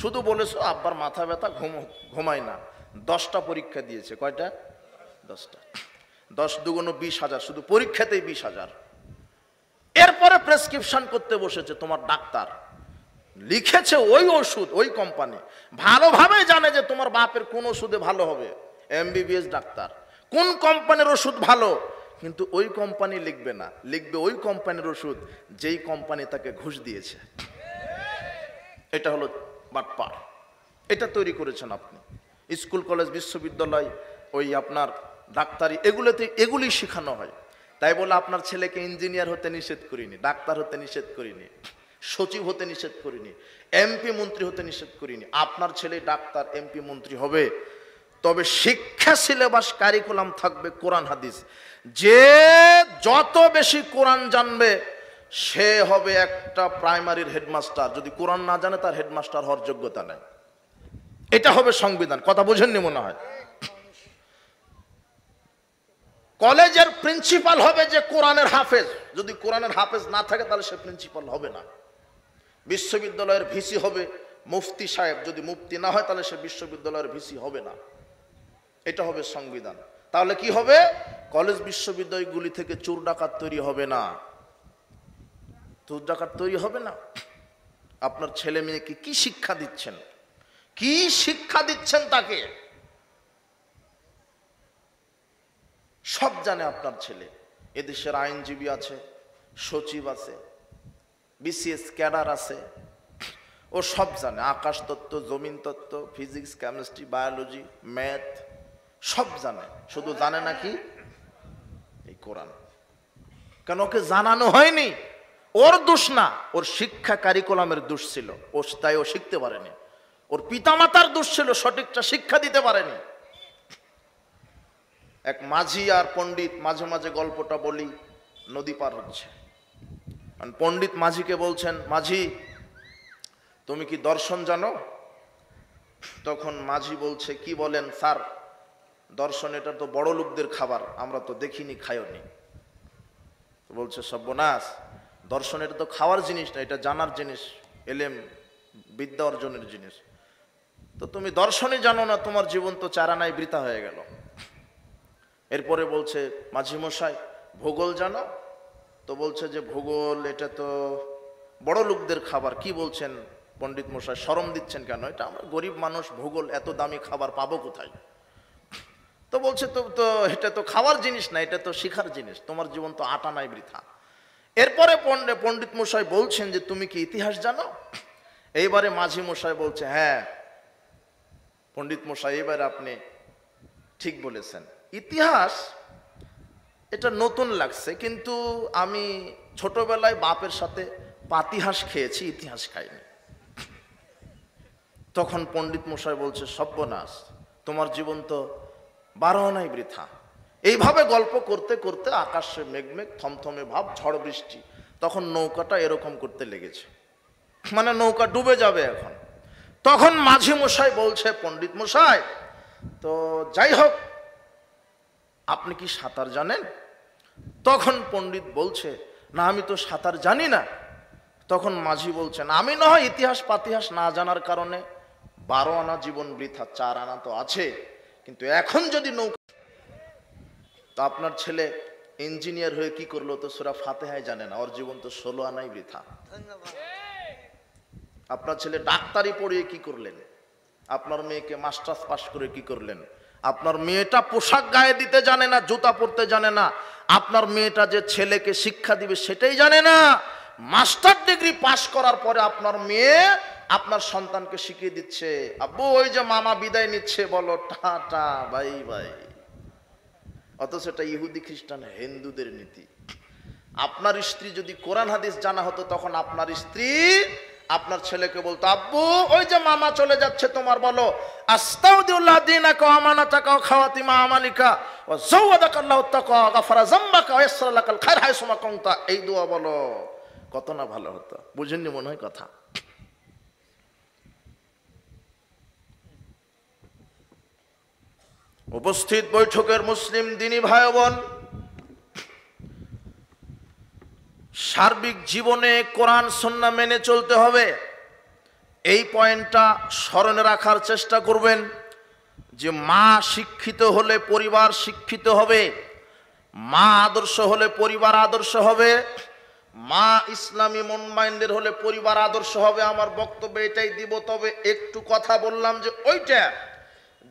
শুধু বলেছো আব্বার মাথা ব্যথা ঘুমায় না, 10টা পরীক্ষা দিয়েছে। কয়টা? 10টা। 10 দুগুণ 20,000, শুধু পরীক্ষাতেই 20,000। এরপরে প্রেসক্রিপশন করতে বসেছে তোমার ডাক্তার, লিখেছে ওই ওষুধ ওই কোম্পানি, ভালোভাবে জানে যে তোমার বাপের কোন ওষুধে ভালো হবে। এমবিবিএস ডাক্তার কোন কোম্পানির ওষুধ ভালো, কিন্তু ওই কোম্পানি লিখবে না, লিখবে ওই কোম্পানির ওষুধ যেই কোম্পানি তাকে ঘুষ দিয়েছে। এটা হলো বাটপার। এটা তৈরি করেছেন আপনি। স্কুল কলেজ বিশ্ববিদ্যালয় ওই আপনার ডাক্তারি এগুলোতে এগুলি শেখানো হয়। তাই বলে আপনার ছেলেকে ইঞ্জিনিয়ার হতে নিষেধ করিনি, ডাক্তার হতে নিষেধ করিনি, সচিব হতে নিষেধ করিনি, এমপি মন্ত্রী হতে নিষেধ করিনি। আপনার ছেলে ডাক্তার এমপি মন্ত্রী হবে, তবে শিক্ষা সিলেবাস কারিকুলাম থাকবে কোরআন হাদিস। যে যত বেশি কোরআন জানবে সে হবে একটা প্রাইমারির হেডমাস্টার, যদি কোরআন না জানে তার হেডমাস্টার হওয়ার যোগ্যতা নেই। এটা হবে সংবিধান। কথা বুঝেননি মনে হয়? কলেজের প্রিন্সিপাল হবে যে কোরআনের হাফেজ, যদি কোরআনের হাফেজ না থাকে তাহলে সে প্রিন্সিপাল হবে না। বিশ্ববিদ্যালয়ের ভিসি হবে মুফতি সাহেব, যদি মুফতি না হয় তাহলে সে বিশ্ববিদ্যালয়ের ভিসি হবে না। এটা হবে সংবিধান। তাহলে কি হবে? কলেজ বিশ্ববিদ্যালয়গুলি থেকে চোর ডাকাত তৈরি হবে না, চোর ডাকাত তৈরি হবে না। আপনার ছেলে মেয়েকে কি শিক্ষা দিচ্ছেন, কি শিক্ষা দিচ্ছেন তাকে সব জানে আপনার ছেলে। এদেশের আইনজীবী আছে, সচিব আছে, বিসিএস ক্যাডার আছে, ও সব জানে। আকাশ তত্ত্ব, জমিন তত্ত্ব, ফিজিক্স, কেমিস্ট্রি, বায়োলজি, ম্যাথ সব জানে, শুধু জানে না কি এই কোরআন। কেন? ওকে জানানো হয়নি। ওর দোষ না, ওর শিক্ষা কারিকুলামের দোষ ছিল, ও তাই ও শিখতে পারেনি। ওর পিতামাতার দোষ ছিল, সঠিকটা শিক্ষা দিতে পারেনি। এক মাঝি আর পণ্ডিত, মাঝে মাঝে গল্পটা বলি, নদী পার হচ্ছে। পণ্ডিত মাঝিকে বলছেন, মাঝি তুমি কি দর্শন জানো? তখন মাঝি বলছে, কি বলেন স্যার, দর্শন এটা তো বড় লোকদের খাবার, আমরা তো দেখিনি, খাইওনি। বলছে সর্বনাশ, দর্শন এটা তো খাওয়ার জিনিস না, এটা জানার জিনিস, এলেম বিদ্যা অর্জনের জিনিস। তো তুমি দর্শনই জানো না, তোমার জীবন তো চারানায় বৃথা হয়ে গেল। এরপরে বলছে, মাঝি মশাই ভূগোল জানো? তো বলছে যে ভূগোল এটা তো বড় লোকদের খাবার। কি বলছেন পণ্ডিত মশাই, শরম দিচ্ছেন কেন? এটা আমরা গরিব মানুষ, ভূগোল এত দামি খাবার পাবো কোথায়? তো বলছে তো এটা তো খাওয়ার জিনিস না, এটা তো শিখার জিনিস, তোমার জীবন তো আটা নাই বৃথা। এরপরে পণ্ডিত মশাই বলছেন যে তুমি কি ইতিহাস জানো? এইবারে মাঝি মশাই বলছে, হ্যাঁ পণ্ডিত মশাই এবারে আপনি ঠিক বলেছেন, ইতিহাস এটা নতুন লাগছে, কিন্তু আমি ছোটবেলায় বাপের সাথে পাতিহাস খেয়েছি, ইতিহাস খাইনি। তখন পণ্ডিত মশাই বলছে, সর্বনাশ, তোমার জীবন তো 12 আনাই বৃথা। এইভাবে গল্প করতে করতে আকাশে মেঘমেঘ, থমথমে ভাব, ঝড় বৃষ্টি, তখন নৌকাটা এরকম করতে লেগেছে। মানে নৌকা ডুবে যাবে এখন। তখন মাঝি মশাই বলছে, পণ্ডিত মশাই, তো যাই হোক, আপনি কি সাঁতার জানেন? তখন পণ্ডিত বলছে, না আমি তো সাঁতার জানি না। তখন মাঝি বলছেন, আমি না হয় ইতিহাস পাতিহাস না জানার কারণে 12 আনা জীবন বৃথা, 4 আনা তো আছে, কিন্তু এখন যদি নৌকা, তো আপনার ছেলে ইঞ্জিনিয়ার হয়ে কি করলো? তো সূরা ফাতিহাই জানে না, ওর জীবন তো 16 আনাই বৃথা। আপনার ছেলে ডাক্তারি পড়িয়ে কি করলেন? আপনার মেয়েকে মাস্টার্স পাস করে কি করলেন? আপনার মেয়েটা পোশাক গায়ে দিতে জানে না, জুতা পরতে জানে না। আপনার মেয়েটা যে ছেলেকে শিক্ষা দিবে সেটাই জানে না। মাস্টার ডিগ্রি পাস করার পরে আপনার মেয়ে আপনার সন্তানকে শিখিয়ে দিচ্ছে, আব্বু ওই যে মামা বিদায় নিচ্ছে, বলো টাটা বাই বাই। অথচ এটা ইহুদি খ্রিস্টান হিন্দুদের নীতি। আপনার স্ত্রী যদি কোরআন হাদিস জানা হতো, তখন আপনার স্ত্রী আপনার ছেলেকে বলতো, আব্বু ওই যে মামা চলে যাচ্ছে তোমার, বলো আস্তাউদিউল্লাহ দীনাকা ওয়া আমানাতাকা ওয়া খাওয়াতিমা আমালিকা ওয়া যাওয়াদাকাল্লাহু তাকওয়া ওয়া গাফারা যামবাকা ওয়া ইয়াসসারা লাকাল খায়র হাইসুমা কুনতা, এই দোয়া বলো, কত না ভালো হতো। বুঝেননি মনে হয় কথা? উপস্থিত বৈঠকের মুসলিম দিনী ভাই বোন, সার্বিক জীবনে কোরআন সুন্নাহ মেনে চলতে হবে। এই পয়েন্টটা স্মরণে রাখার চেষ্টা করবেন যে মা শিক্ষিত হলে পরিবার শিক্ষিত হবে, মা আদর্শ হলে পরিবার আদর্শ হবে, মা ইসলামী মন মাইন্ডের হলে পরিবার আদর্শ হবে। আমার বক্তব্য এটাই দিব। তবে একটু কথা বললাম যে ওইটা,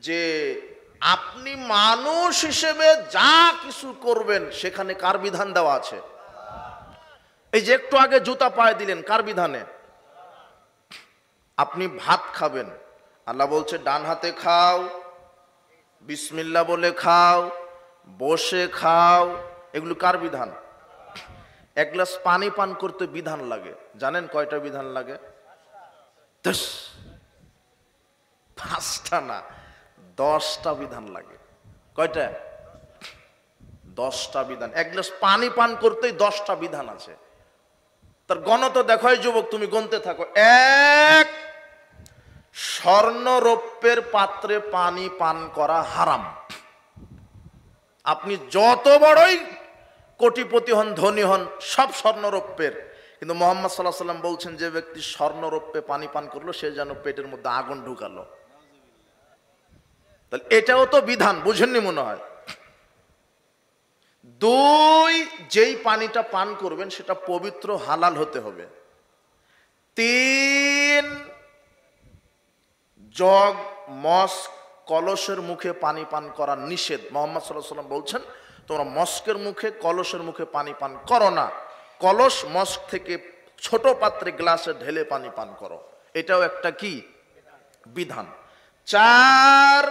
যে আপনি মানুষ হিসেবে যা কিছু করবেন সেখানে কার বিধান দেওয়া আছে? এই যে একটু আগে জুতা পায়ে দিলেন, কার বিধানে? আপনি ভাত খাবেন, আল্লাহ বলছে ডান হাতে খাও, বিসমিল্লাহ বলে খাও, বসে খাও, এগুলো কার বিধান? এক গ্লাস পানি পান করতে বিধান লাগে, জানেন কয়টা বিধান লাগে? 5টা না, 10টা বিধান লাগে। কয়টা? 10টা বিধান। এক গ্লাস পানি পান করতেই 10টা বিধান আছে। তার গণত দেখো যুবক, তুমি গণতে থাকো। 1, স্বর্ণ রৌপ্যের পাত্রে পানি পান করা হারাম। আপনি যত বড়ই কোটিপতি হন, ধনী হন, সব স্বর্ণ রৌপ্যের, কিন্তু মুহাম্মদ সাল্লাল্লাহু আলাইহি ওয়াসাল্লাম বলছেন যে ব্যক্তি স্বর্ণ রৌপ্যে পানি পান করলো, সে যেন পেটের মধ্যে আগুন ঢুকালো। তাহলে এটাও তো বিধান, বুঝেননি মনে হয়? 2, যেই পানিটা পান করবেন সেটা পবিত্র হালাল হতে হবে। 3, জগ, মস্ক, কলসের মুখে পানি পান করা নিষেধ। মুহাম্মদ সাল্লাল্লাহু আলাইহি ওয়াসাল্লাম বলছেন তোমরা মস্কের মুখে, কলসের মুখে পানি পান করো না। কলস, মস্ক থেকে ছোট পাত্রে গ্লাসে ঢেলে পানি পান করো। এটাও একটা কি বিধান। 4,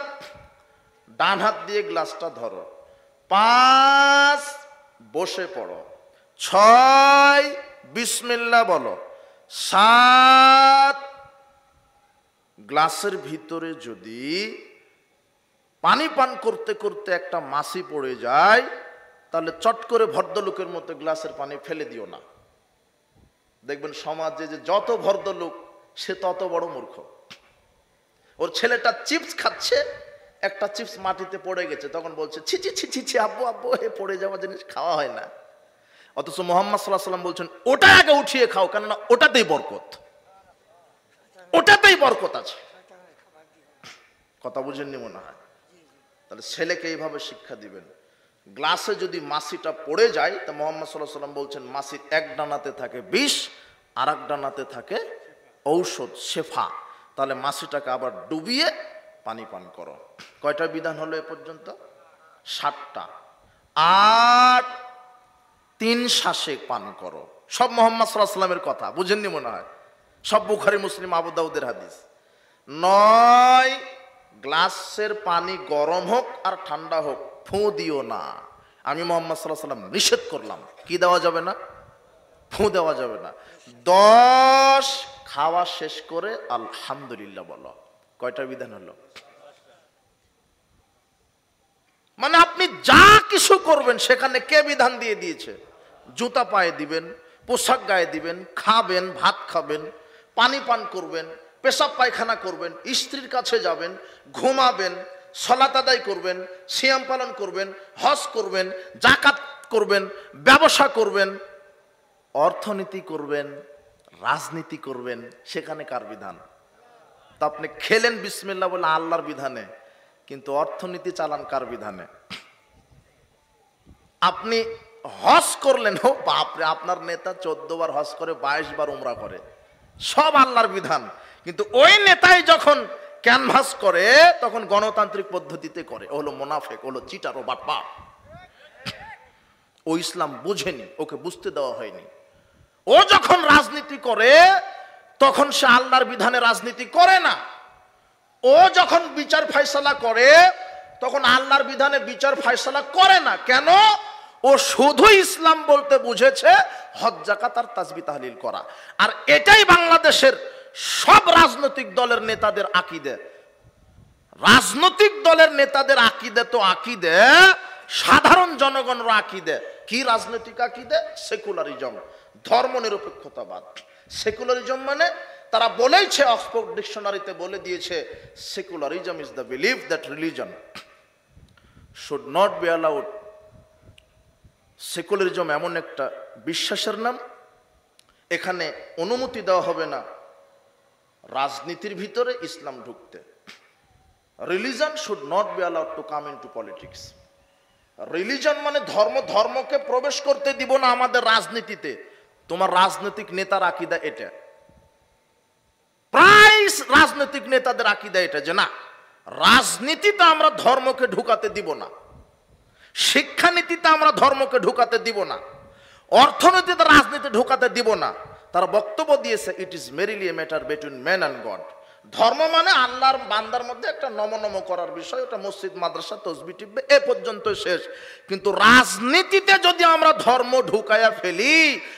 ডান হাত দিয়ে গ্লাসটা ধরো। 5, বসে পড়ো। 6, বিসমিল্লাহ বলো। 7, গ্লাসের ভিতরে যদি পানি পান করতে করতে একটা মাছি পড়ে যায়, তাহলে চট করে ভদ্রলোকের মতো গ্লাসের পানি ফেলে দিও না। দেখবেন সমাজে যে যত ভদ্রলোক সে তত বড় মূর্খ। ওর ছেলেটা চিপস খাচ্ছে, একটা চিপস মাটিতে পড়ে গেছে, তখন বলছে ছি ছি ছি ছি ছি, আব্বু আব্বু, এ পড়ে যাওয়া জিনিস খাওয়া হয় না। অথচ মুহাম্মদ সাল্লাল্লাহু আলাইহি ওয়াসাল্লাম বলছেন ওটা আগে উঠিয়ে খাও, কেননা ওটাতেই বরকত, ওটাতেই বরকত আছে। কথা বুঝেননি মনে হয়? তাহলে ছেলেকে এইভাবে শিক্ষা দিবেন। গ্লাসে যদি মাছিটা পড়ে যায়, তা মুহাম্মদ সাল্লাল্লাহু আলাইহি ওয়াসাল্লাম বলছেন মাছির এক ডানাতে থাকে বিষ, আর এক ডানাতে থাকে ঔষধ, শেফা। তাহলে মাছিটাকে আবার ডুবিয়ে পানি পান করো। কয়টা বিধান হলো এ পর্যন্ত? 7টা। 8, 3 শ্বাসে পান করো। সব মুহাম্মদ সাল্লাল্লাহু আলাইহি ওয়াসাল্লামের কথা, বুঝেননি মনে হয়? সব বুখারী, মুসলিম, আবু দাউদের হাদিস। 9, গ্লাসের পানি গরম হোক আর ঠান্ডা হোক ফু দিও না। আমি মুহাম্মদ সাল্লাল্লাহু আলাইহি ওয়াসাল্লাম নিষেধ করলাম, কি দেওয়া যাবে না? ফু দেওয়া যাবে না। 10, খাওয়া শেষ করে আলহামদুলিল্লাহ বলো। কয়টা বিধান হলো? মানে আপনি যা কিছু করবেন সেখানে কে বিধান দিয়ে দিয়েছে? জুতা পায়ে দিবেন, পোশাক গায়ে দিবেন, খাবেন, ভাত খাবেন, পানি পান করবেন, পেশাব পায়খানা করবেন, স্ত্রীর কাছে যাবেন, ঘুমাবেন, সালাত আদায় করবেন, সিয়াম পালন করবেন, হজ করবেন, যাকাত করবেন, ব্যবসা করবেন, অর্থনীতি করবেন, রাজনীতি করবেন, সেখানে কার বিধান? তা আপনি খেলেন বিসমিল্লাহ বলে আল্লাহর বিধানে, কিন্তু অর্থনীতি চালান কার বিধানে? আপনি হজ করলেন, ও বাপরে, আপনার নেতা 14 বার হজ করে, 22 বার উমরা করে, সব আল্লাহর বিধান, কিন্তু ওই নেতাই যখন ক্যানভাস করে তখন গণতান্ত্রিক পদ্ধতিতে করে। ও হলো মুনাফিক, হলো চিটার, ও বাটপার। ও ইসলাম বুঝেনি, ওকে বুঝতে দেওয়া হয়নি। ও যখন রাজনীতি করে তখন সে আল্লাহর বিধানে রাজনীতি করে না। ও যখন বিচার ফয়সালা করে তখন আল্লাহর বিধানে বিচার ফয়সালা করে না। কেন? ও শুধু ইসলাম বলতে বুঝেছে হজ যাকাত আর তাসবিহ তাহলিল করা। আর এটাই বাংলাদেশের সব রাজনৈতিক দলের নেতাদের আকীদা। রাজনৈতিক দলের নেতাদের আকীদা তো আকীদা, সাধারণ জনগণের আকীদা কি? রাজনৈতিক আকীদা সেকুলারিজম, ধর্মনিরপেক্ষতাবাদ। সেকুলারিজম মানে তারা বলেইছে, অক্সফোর্ড ডিকশনারিতে বলে দিয়েছে, secularism is the belief that religion should not be allowed. Secularism এমন একটা বিশ্বাসের নাম, এখানে অনুমতি দেওয়া হবে না রাজনীতির ভিতরে ইসলাম ঢুকতে। Religion should not be allowed to come into politics. Religion মানে ধর্ম, ধর্মকে প্রবেশ করতে দিব না আমাদের রাজনীতিতে। তোমার রাজনৈতিক নেতার আকীদা এটা, প্রায় রাজনৈতিক নেতাদের আকীদা এটা, যে না, রাজনীতিতে আমরা ধর্মকে ঢুকাতে দিব না, শিক্ষানীতিতে আমরা ধর্মকে ঢুকাতে দিব না, অর্থনীতিতে রাজনীতি ঢুকাতে দিব না। তারা বক্তব্য দিয়েছে, it is merely a matter between man and God. ধর্ম মানে আল্লাহর বান্দার মধ্যে একটা নম করার বিষয়, ওটা মসজিদ মাদ্রাসা তসবিহ টিপবে, এ পর্যন্ত শেষ। কিন্তু রাজনীতিতে যদি আমরা ধর্ম ঢুকাইয়া ফেলি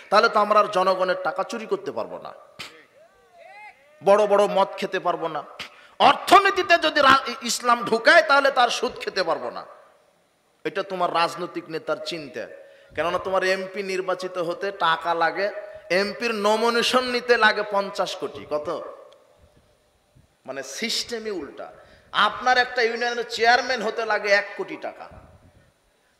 তাহলে তো আমরা আর জনগণের টাকা চুরি করতে পারবো না, বড় বড় মদ খেতে পারবো না। অর্থনীতিতে যদি ইসলাম ঢুকায় তাহলে তার সুদ খেতে পারবো না। এটা তোমার রাজনৈতিক নেতার চিন্তা। কেননা তোমার এমপি নির্বাচিত হতে টাকা লাগে, এমপির নমিনেশন নিতে লাগে 50 কোটি। কত? মানে সিস্টেমই উল্টা। আপনার একটা ইউনিয়নের চেয়ারম্যান হতে লাগে 1 কোটি টাকা,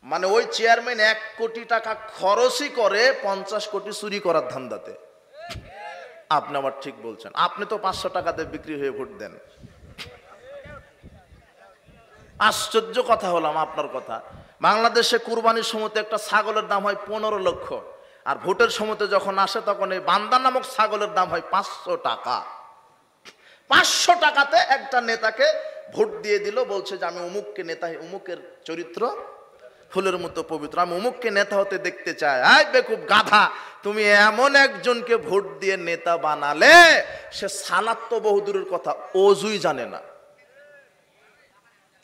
মানে ওই চেয়ারম্যান 1 কোটি টাকা খরচই করে 50 কোটি চুরি করার ধান্দাতে। আপনি আবার ঠিক বলছেন, আপনি তো 500 টাকাতে বিক্রি হয়ে ভোট দেন। আশ্চর্য কথা হলাম আপনার কথা। বাংলাদেশে কুরবানির সময়তে একটা ছাগলের দাম হয় 15 লক্ষ, আর ভোটের সময়তে যখন আসে তখন এই বান্দা নামক ছাগলের দাম হয় 500 টাকা। 500 টাকাতে একটা নেতাকে ভোট দিয়ে দিল, বলছে যে আমি অমুককে নেতা, অমুকের চরিত্র ফুলের মতো পবিত্র, আমি অমুককে নেতা হতে দেখতে চাই। আয় বেকুব গাধা, তুমি এমন একজনকে ভোট দিয়ে নেতা বানালে সে সালাত তো বহুদূরের কথা, ওযুই জানে না।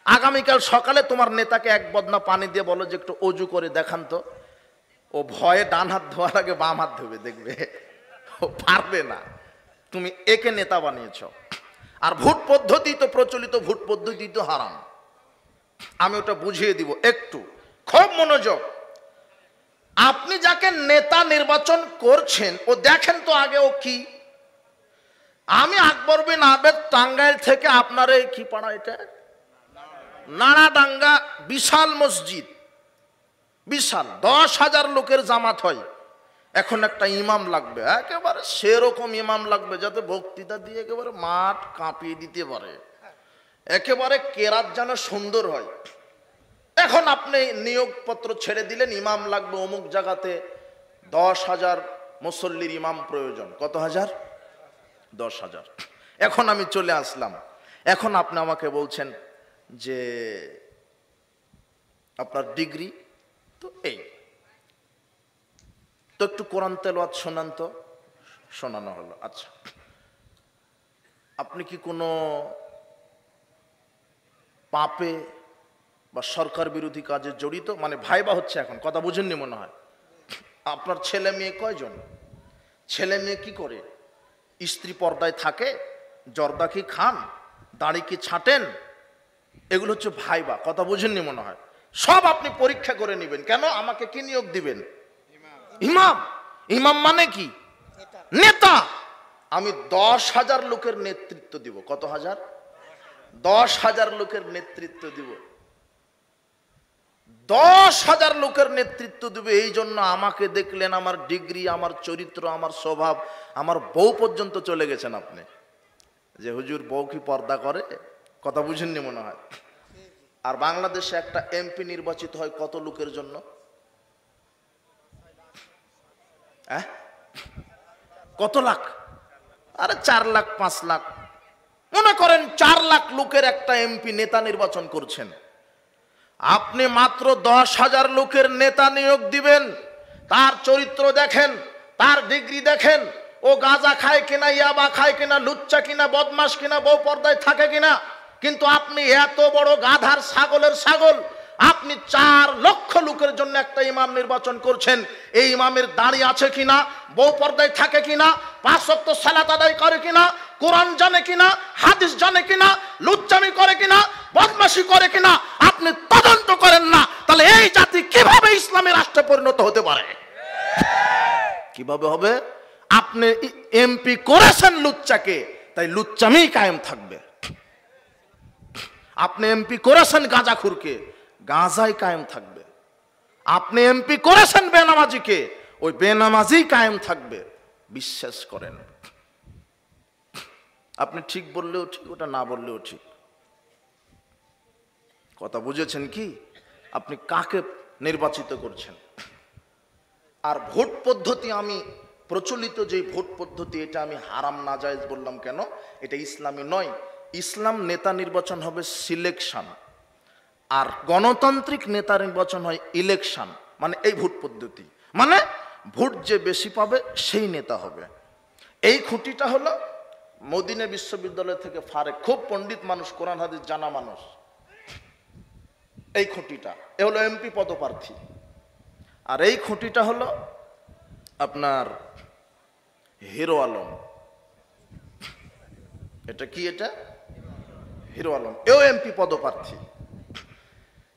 আগামীকাল সকালে তোমার নেতাকে 1 বদনা পানি দিয়ে বলো যে একটু অজু করে দেখান তো, ও ভয়ে ডান হাত ধোয়ার আগে বাম হাত ধোবে, দেখবে ও পারবে না। তুমি একে নেতা বানিয়েছ। আর ভোট পদ্ধতি তো প্রচলিত, ভোট পদ্ধতি তো হারাম। আমি ওটা বুঝিয়ে দিব, একটু খুব মনোযোগ। আপনি যাকে নেতা নির্বাচন করছেন ও দেখেন তো আগে ও কি। আমি আকবর বিন আবেদ টাঙ্গাইল থেকে আপনার এই কি পাড়া, এটা নাড়াডাঙ্গা, বিশাল মসজিদ, বিশাল 10,000 লোকের জামাত হয়। এখন একটা ইমাম লাগবে, একেবারে সেরকম ইমাম লাগবে যাতে বক্তৃতা দিয়ে একেবারে মাঠ কাঁপিয়ে দিতে পারে, একেবারে কেরাত যেন সুন্দর হয়। এখন আপনি নিয়োগপত্র ছেড়ে দিলেন, ইমাম লাগবে অমুক জায়গাতে, 10,000 মুসল্লির ইমাম প্রয়োজন। কত হাজার? 10,000। এখন আমি চলে আসলাম, এখন আপনি আমাকে বলছেন যে আপনার ডিগ্রি তো এই, তো একটু কোরআন তেলাওয়াত শোনান তো। শোনানো হলো। আচ্ছা, আপনি কি কোনো পাপে বা সরকার বিরোধী কাজে জড়িত? মানে ভাইবা হচ্ছে এখন, কথা বুঝেননি মনে হয়। আপনার ছেলে মেয়ে কয়জন? ছেলে মেয়ে কি করে? স্ত্রী পর্দায় থাকে? জর্দা কি খান? দাড়ি কি ছাটেন? এগুলো হচ্ছে ভাইবা, কথা বুঝেননি মনে হয়। সব আপনি পরীক্ষা করে নেবেন। কেন? আমাকে কি নিয়োগ দিবেন? ইমাম। ইমাম মানে কি? নেতা। আমি 10,000 লোকের নেতৃত্ব দিব। কত হাজার? 10,000 লোকের নেতৃত্ব দিব। 10,000 লোকের নেতৃত্ব দিবে। এই জন্য আমাকে দেখলেন, আমার ডিগ্রি, আমার চরিত্র, আমার স্বভাব, আমার বউ পর্যন্ত চলে গেছেন আপনি, যে হুজুর বউ কি পর্দা করে? কথা বুঝেননি মনে হয়। আর বাংলাদেশে একটা এমপি নির্বাচিত হয় কত লোকের জন্য? কত লাখ? আরে 4 লাখ 5 লাখ। মনে করেন 4 লাখ লোকের একটা এমপি নেতা নির্বাচন করছেন। আপনি মাত্র 10,000 লোকের নেতা নিয়োগ দিবেন। তার চরিত্র দেখেন, তার ডিগ্রি দেখেন, ও গাঁজা খায় কিনা, ইয়াবা খায় কিনা, লুচ্চা কিনা, বদমাস কিনা, বউ পর্দায় থাকে কিনা। কিন্তু আপনি এত বড় গাধার ছাগলের ছাগল, আপনি 4 লক্ষ লোকের জন্য একটা ইমাম নির্বাচন করছেন। এই ইমামের দাড়ি আছে কিনা, বউ পর্দায় থাকে কিনা, 5 ওয়াক্ত সালাত আদায় করে কিনা, কোরআন জানে কিনা, হাদিস জানে কিনা, লুচ্চামি করে কিনা, বদমাশি করে কিনা আপনি তদন্ত করেন না, তাহলে এই জাতি কিভাবে ইসলামী রাষ্ট্রে পরিণত হতে পারে? কিভাবে হবে? আপনি এমপি করেছেন লুচ্চাকে, তাই লুচ্চামি কায়েম থাকবে। আপনি এমপি করেছেন গাঁজাখুরকে, গাঁজাই কায়েম থাকবে। আপনি এমপি করেছেন বেনামাজিকে, ওই বেনামাজি কায়েম থাকবে। বিশ্বাস করেন। আপনি ঠিক বললেও ঠিক, ওটা না বললেও ঠিক। কথা বুঝেছেন কি? আপনি কাকে নির্বাচিত করছেন? আর ভোট পদ্ধতি, আমি প্রচলিত যে ভোট পদ্ধতি, এটা আমি হারাম নাজায়েজ বললাম কেন? এটা ইসলামী নয়। ইসলাম নেতা নির্বাচন হবে সিলেকশন, আর গণতান্ত্রিক নেতা নির্বাচন হয় ইলেকশন। মানে এই ভোট পদ্ধতি, মানে ভোট যে বেশি পাবে সেই নেতা হবে। এই খুঁটিটা হলো মদিনা বিশ্ববিদ্যালয় থেকে ফারেক, খুব পণ্ডিত মানুষ, কোরআন হাদিস জানা মানুষ। এই খুঁটিটা এ হলো এমপি পদপ্রার্থী। আর এই খুঁটিটা হলো আপনার হিরো আলম। এটা কি? এটা হিরো আলম, এও এমপি পদপ্রার্থী।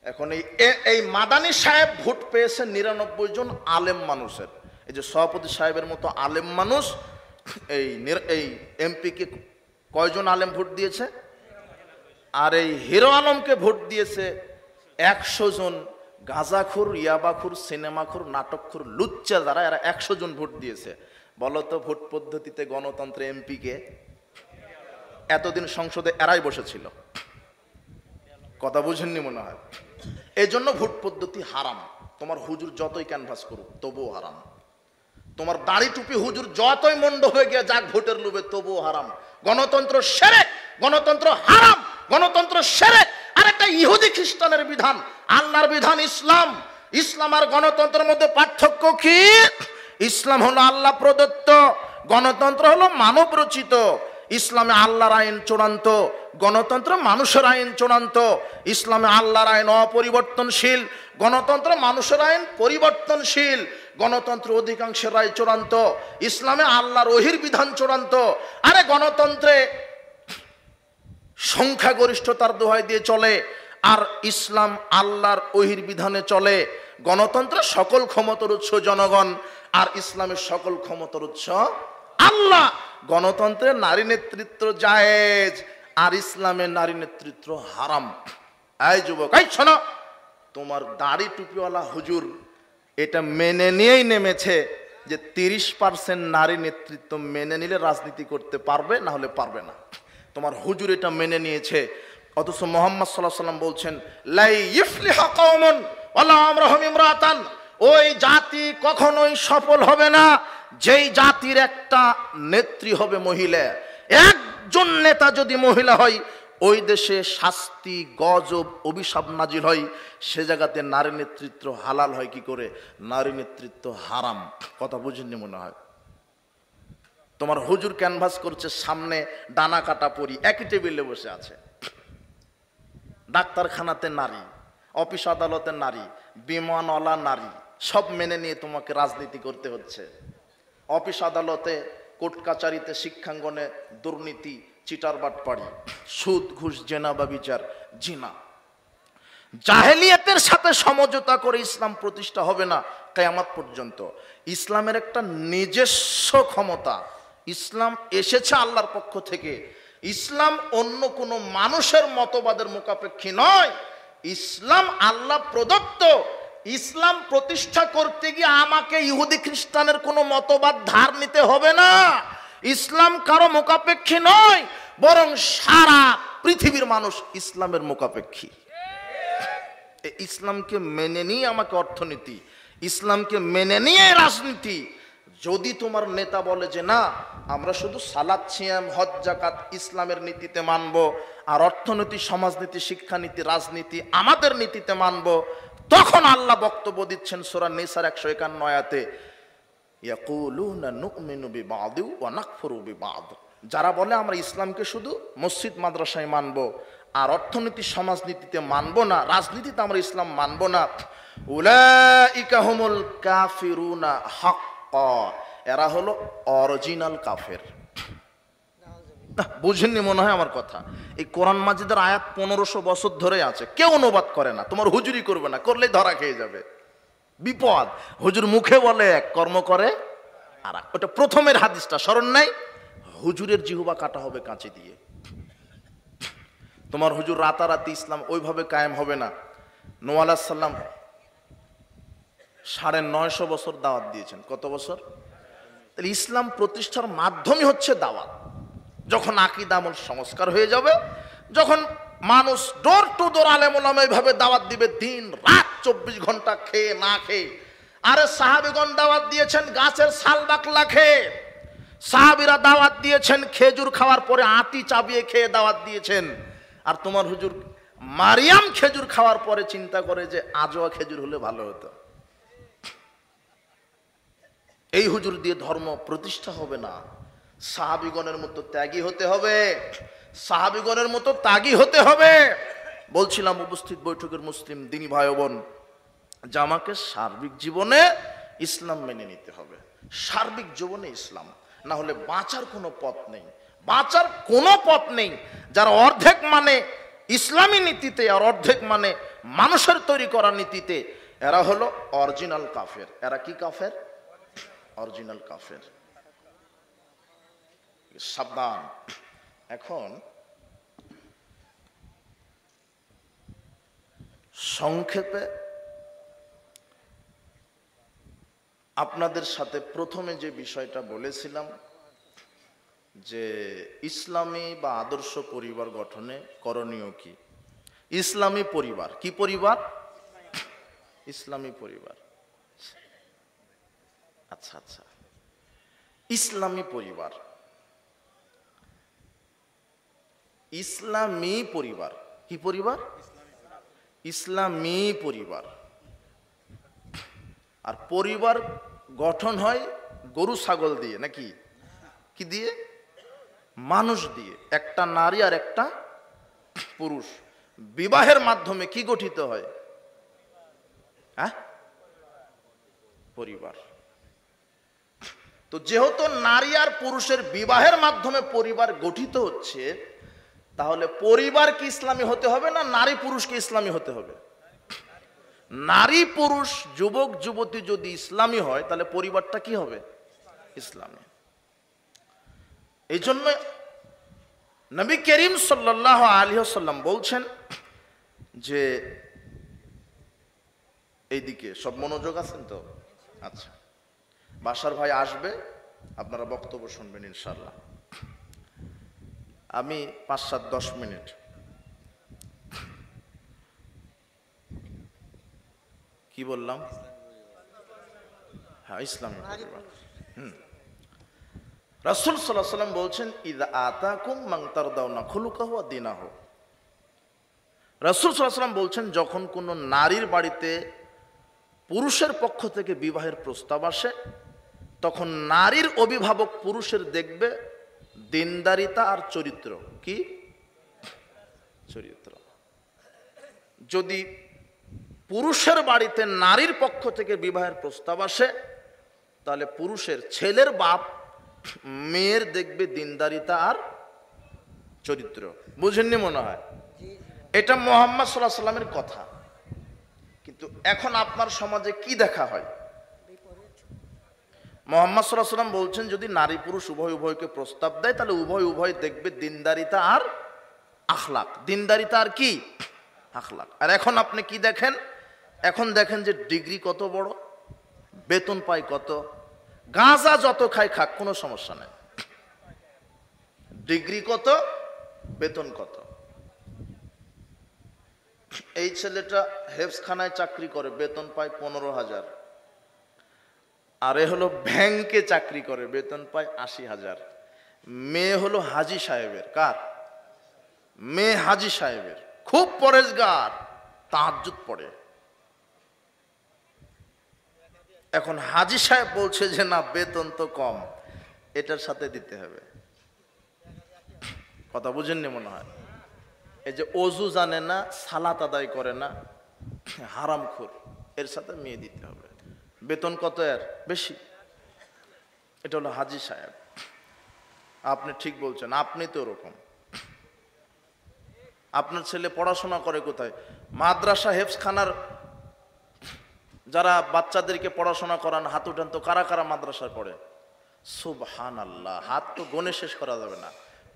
এখন এই মাদানী সাহেব ভোট পেয়েছে 99 জন আলেম মানুষের। এই যে সভাপতি সাহেবের মতো আলেম মানুষ এই এমপিকে কয়জন আলেম ভোট দিয়েছে? আর এই হিরো আলমকে ভোট দিয়েছে 100 জন গাঁজাখুর, ইয়াবাখুর, সিনেমাখুর, নাটকখুর, লুচ্চা যারা, এরা 100 জন ভোট দিয়েছে। বলতো ভোট পদ্ধতিতে গণতন্ত্রে এমপিকে এতদিন সংসদে এরাই বসেছিল। কথা বুঝেননি মনে হয়। এই জন্য ভোট পদ্ধতি হারাম। তোমার হুজুর যতই ক্যানভাস করুক তবুও হারাম। তোমার দাড়ি টুপি হুজুর যতই মন্ড হয়ে গিয়ে যাক ভোটের লোভে, তবুও হারাম। গণতন্ত্র শিরক, গণতন্ত্র হারাম, গণতন্ত্র শিরক। আর একটা ইহুদি খ্রিস্টানের বিধান, আল্লাহর বিধান ইসলাম। ইসলাম আর গণতন্ত্রের মধ্যে পার্থক্য কি? ইসলাম হলো আল্লাহ প্রদত্ত, গণতন্ত্র হলো মানব রচিত। ইসলামে আল্লাহর আইন চূড়ান্ত, গণতন্ত্র মানুষের আইন চূড়ান্ত। ইসলামে আল্লাহর আইন অপরিবর্তনশীল, গণতন্ত্র মানুষের আইন পরিবর্তনশীল। গণতন্ত্র অধিকাংশের রায় চূড়ান্ত, ইসলামে আল্লাহর ওহির বিধান চূড়ান্ত। আরে গণতন্ত্রে সংখ্যাগরিষ্ঠতার দোহাই দিয়ে চলে, আর ইসলাম আল্লাহর ওহির বিধানে চলে। গণতন্ত্রে সকল ক্ষমতার উৎস জনগণ, আর ইসলামের সকল ক্ষমতার উৎস আল্লাহ। গণতন্ত্রে নারী নেতৃত্ব জায়েজ, আর ইসলামের নারী নেতৃত্ব হারাম। এই যুবক, এই শোনো, তোমার দাড়ি টুপিওয়ালা হুজুর এটা মেনে নিয়েই নেমেছে যে 30% নারী নেতৃত্ব মেনে নিলে রাজনীতি করতে পারবে, না হলে পারবে না। তোমার হুজুর এটা মেনে নিয়েছে, অথচ মুহাম্মদ সাল্লাল্লাহু আলাইহি ওয়াসাল্লাম বলছেন লা ইফলিহু কওমুন ওয়ালা আমরুহুম ইমরাতান, ওই জাতি কখনোই সফল হবে না যেই জাতির একটা নেত্রী হবে মহিলা। একজন নেতা যদি মহিলা হয়, ওই দেশে শাস্তি, গজব, অভিশাপ নাজিল হয়। সে জায়গাতে নারী নেতৃত্ব হালাল হয় কি করে? নারী নেতৃত্ব হারাম। কথা বুঝেননি মনে হয়। তোমার হুজুর ক্যানভাস করছে, সামনে ডানা কাটা পরি একই টেবিলে বসে আছে। ডাক্তারখানাতে নারী, অফিস আদালতে নারী, বিমানওয়ালা নারী, সব মেনে নিয়ে তোমাকে রাজনীতি করতে হচ্ছে। অফিস আদালতে, কোর্ট কাচারিতে, শিক্ষাঙ্গনে দুর্নীতি, চিটারবাটপাড়ি, সুদ, ঘুষ, জেনা বা বিচার, জিনা। জাহেলিয়াতের সাথে সমঝোতা করে ইসলাম প্রতিষ্ঠা হবে না কিয়ামত পর্যন্ত। ইসলামের একটা নিজস্ব ক্ষমতা, ইসলাম এসেছে আল্লাহর পক্ষ থেকে। ইসলাম অন্য কোনো মানুষের মতবাদের মুখাপেক্ষী নয়, ইসলাম আল্লাহ প্রদত্ত। ইসলাম প্রতিষ্ঠা করতে গিয়ে আমাকে ইহুদি খ্রিস্টানের কোনো মতবাদ ধার নিতে হবে না। ইসলাম কারো মুখাপেক্ষী নয়, বরং সারা পৃথিবীর মানুষ ইসলামের মুখাপেক্ষী। ইসলামকে মেনে নিয়ে আমাকে অর্থনীতি, ইসলামকে মেনে নিয়ে রাজনীতি। যদি তোমার নেতা বলে যে না, আমরা শুধু সালাত, সিয়াম, হজ, যাকাত ইসলামের নীতিতে মানব, আর অর্থনীতি, সমাজনীতি, শিক্ষানীতি, রাজনীতি আমাদের নীতিতে মানব, তখন আল্লাহ বক্তব্য দিচ্ছেন সূরা নিসার 151 আয়াতে, ইয়াকুলুনা নুমিনু বিবাদি ওয়া নাকফুরু বিবাদ। যারা বলে আমরা ইসলামকে শুধু মসজিদ মাদ্রাসায় মানব, আর অর্থনীতি সমাজনীতিতে মানব না, রাজনীতিতে আমরা ইসলাম মানব না, উলাইকা হুমুল কাফিরুনা হাক্কা, এরা হলো অরিজিনাল কাফের। বুঝেননি মনে হয় আমার কথা। এই কোরআন মাজিদের আয়াত 1500 বছর ধরে আছে, কেউ অনুবাদ করে না। তোমার হুজুরি করবে না, করলেই ধরা খেয়ে যাবে, বিপদ। হুজুর মুখে বলে এক, কর্ম করে আর এক। ওটা প্রথমের হাদিসটা স্মরণ নাই? হুজুরের জিহ্বা কাটা হবে কাঁচি দিয়ে। তোমার হুজুর রাতারাতি ইসলাম ওইভাবে কায়েম হবে না। নূহ আলাইহিস সালাম 950 বছর দাওয়াত দিয়েছেন। কত বছর? তাহলে ইসলাম প্রতিষ্ঠার মাধ্যমই হচ্ছে দাওয়াত। যখন আকীদা আমল সংস্কার হয়ে যাবে, যখন মানুষ ডোর টু ডোর আলেম ওলামা এইভাবে দাওয়াত দিবে, দিন রাত 24 ঘন্টা খেয়ে না খেয়ে। আরে সাহাবীগণ দাওয়াত দিয়েছেন গাছের ছাল বাকলা খেয়ে, সাহাবীরা দাওয়াত দিয়েছেন খেজুর খাওয়ার পরে আটি চাবিয়ে খেয়ে দাওয়াত দিয়েছেন। আর তোমার হুজুর মারিয়াম খেজুর খাওয়ার পরে চিন্তা করে যে আজোয়া খেজুর হলে ভালো হতো। এই হুজুর দিয়ে ধর্ম প্রতিষ্ঠা হবে না। সাহাবীগণের মতো ত্যাগী হতে হবে, সাহাবীগণের মতো ত্যাগী হতে হবে। বলছিলাম উপস্থিত বৈঠকের মুসলিম দিনী ভাই বোন, যে আমাকে সার্বিক জীবনে ইসলাম মেনে নিতে হবে। সার্বিক জীবনে ইসলাম না হলে বাঁচার কোনো পথ নেই, বাঁচার কোনো পথ নেই। যারা অর্ধেক মানে ইসলামী নীতিতে আর অর্ধেক মানে মানুষের তৈরি করা নীতিতে, এরা হলো অরিজিনাল কাফের। এরা কি কাফের? অরিজিনাল কাফের। সাবধান। এখন সংক্ষেপে আপনাদের সাথে প্রথমে যে বিষয়টা বলেছিলাম, যে ইসলামী বা আদর্শ পরিবার গঠনে করণীয় কি। ইসলামী পরিবার কি পরিবার? ইসলামী পরিবার। আচ্ছা আচ্ছা, ইসলামী পরিবার, ইসলামী পরিবার কি পরিবার? ইসলামী পরিবার। আর পরিবার গঠন হয় গরু ছাগল দিয়ে নাকি? কি দিয়ে? মানুষ দিয়ে। একটা নারী আর একটা পুরুষ বিবাহের মাধ্যমে কি গঠিত হয়? হ্যাঁ, পরিবার। তো যেহেতু নারী আর পুরুষের বিবাহের মাধ্যমে পরিবার গঠিত হচ্ছে, তাহলে পরিবার কি ইসলামী হতে হবে না নারী পুরুষকে ইসলামী হতে হবে? নারী পুরুষ যুবক যুবতী যদি ইসলামী হয়, তাহলে পরিবারটা কি হবে? ইসলামী। এই জন্য নবী করিম সাল্লাল্লাহু আলাইহি ওয়াসাল্লাম বলছেন যে, এইদিকে সব মনোযোগ আছেন তো? আচ্ছা, বাসার ভাই আসবে, আপনারা বক্তব্য শুনবেন ইনশাআল্লাহ। আমি 5-7-10 মিনিট কি বললাম? হ্যাঁ, ইসলামী পরিবার। রাসূল সাল্লাল্লাহু আলাইহি ওয়াসাল্লাম বলছেন, ইযা আতাকুম মান তারদাউনা খুলুকাহু ওয়া দীনাহু। রাসূল সাল্লাল্লাহু আলাইহি ওয়াসাল্লাম বলছেন, যখন কোনো নারীর বাড়িতে পুরুষের পক্ষ থেকে বিবাহের প্রস্তাব আসে, তখন নারীর অভিভাবক পুরুষের দেখবে দিনদারিতা আর চরিত্র। কি চরিত্র? যদি পুরুষের বাড়িতে নারীর পক্ষ থেকে বিবাহের প্রস্তাব আসে, তাহলে পুরুষের ছেলের বাপ মেয়ের দেখবে দিনদারিতা আর চরিত্র। বুঝেননি মনে হয়? এটা মুহাম্মদ সাল্লাল্লাহু আলাইহি ওয়াসাল্লামের কথা। কিন্তু এখন আপনার সমাজে কি দেখা হয়? মুহাম্মদ সাল্লাল্লাহু আলাইহি ওয়াসাল্লাম বলছেন যদি নারী পুরুষ উভয় উভয়কে প্রস্তাব দেয় তাহলে উভয় উভয় দেখবে দিনদারিতা আর আখলাক। দিনদারিতা আর কি? আখলাক। আর এখন আপনি কি দেখেন? এখন দেখেন যে ডিগ্রি কত বড়, বেতন পায় কত, গাঁজা যত খায় খাক, কোনো সমস্যা নেই। ডিগ্রি কত, বেতন কত। এই ছেলেটা হেফজখানায় চাকরি করে, বেতন পায় 15,000। আর এ হলো ব্যাংকে চাকরি করে, বেতন পায় 80,000। মেয়ে হলো হাজী সাহেবের। কার? মেয়ে হাজী সাহেবের, খুব পরেজগার, তাহাজ্জুদ পড়ে। এখন হাজী সাহেব বলছে যে না, বেতন তো কম, এটার সাথে দিতে হবে। কথা বুঝেননি মনে হয়। এই যে অজু জানে না, সালাত আদায় করে না, হারামখোর, এর সাথে মেয়ে দিতে হবে। বেতন কত এর? বেশি। এটা হলো হাজী সাহেব। আপনি ঠিক বলছেন, আপনি তো ওরকম। আপনার ছেলে পড়াশোনা করে কোথায়? মাদ্রাসা হেফজখানার যারা বাচ্চাদেরকে পড়াশোনা করান, হাত উঠান তো, কারা কারা মাদ্রাসায় পড়ে? সুবহানাল্লাহ, হাত তো গণে শেষ করা যাবে না।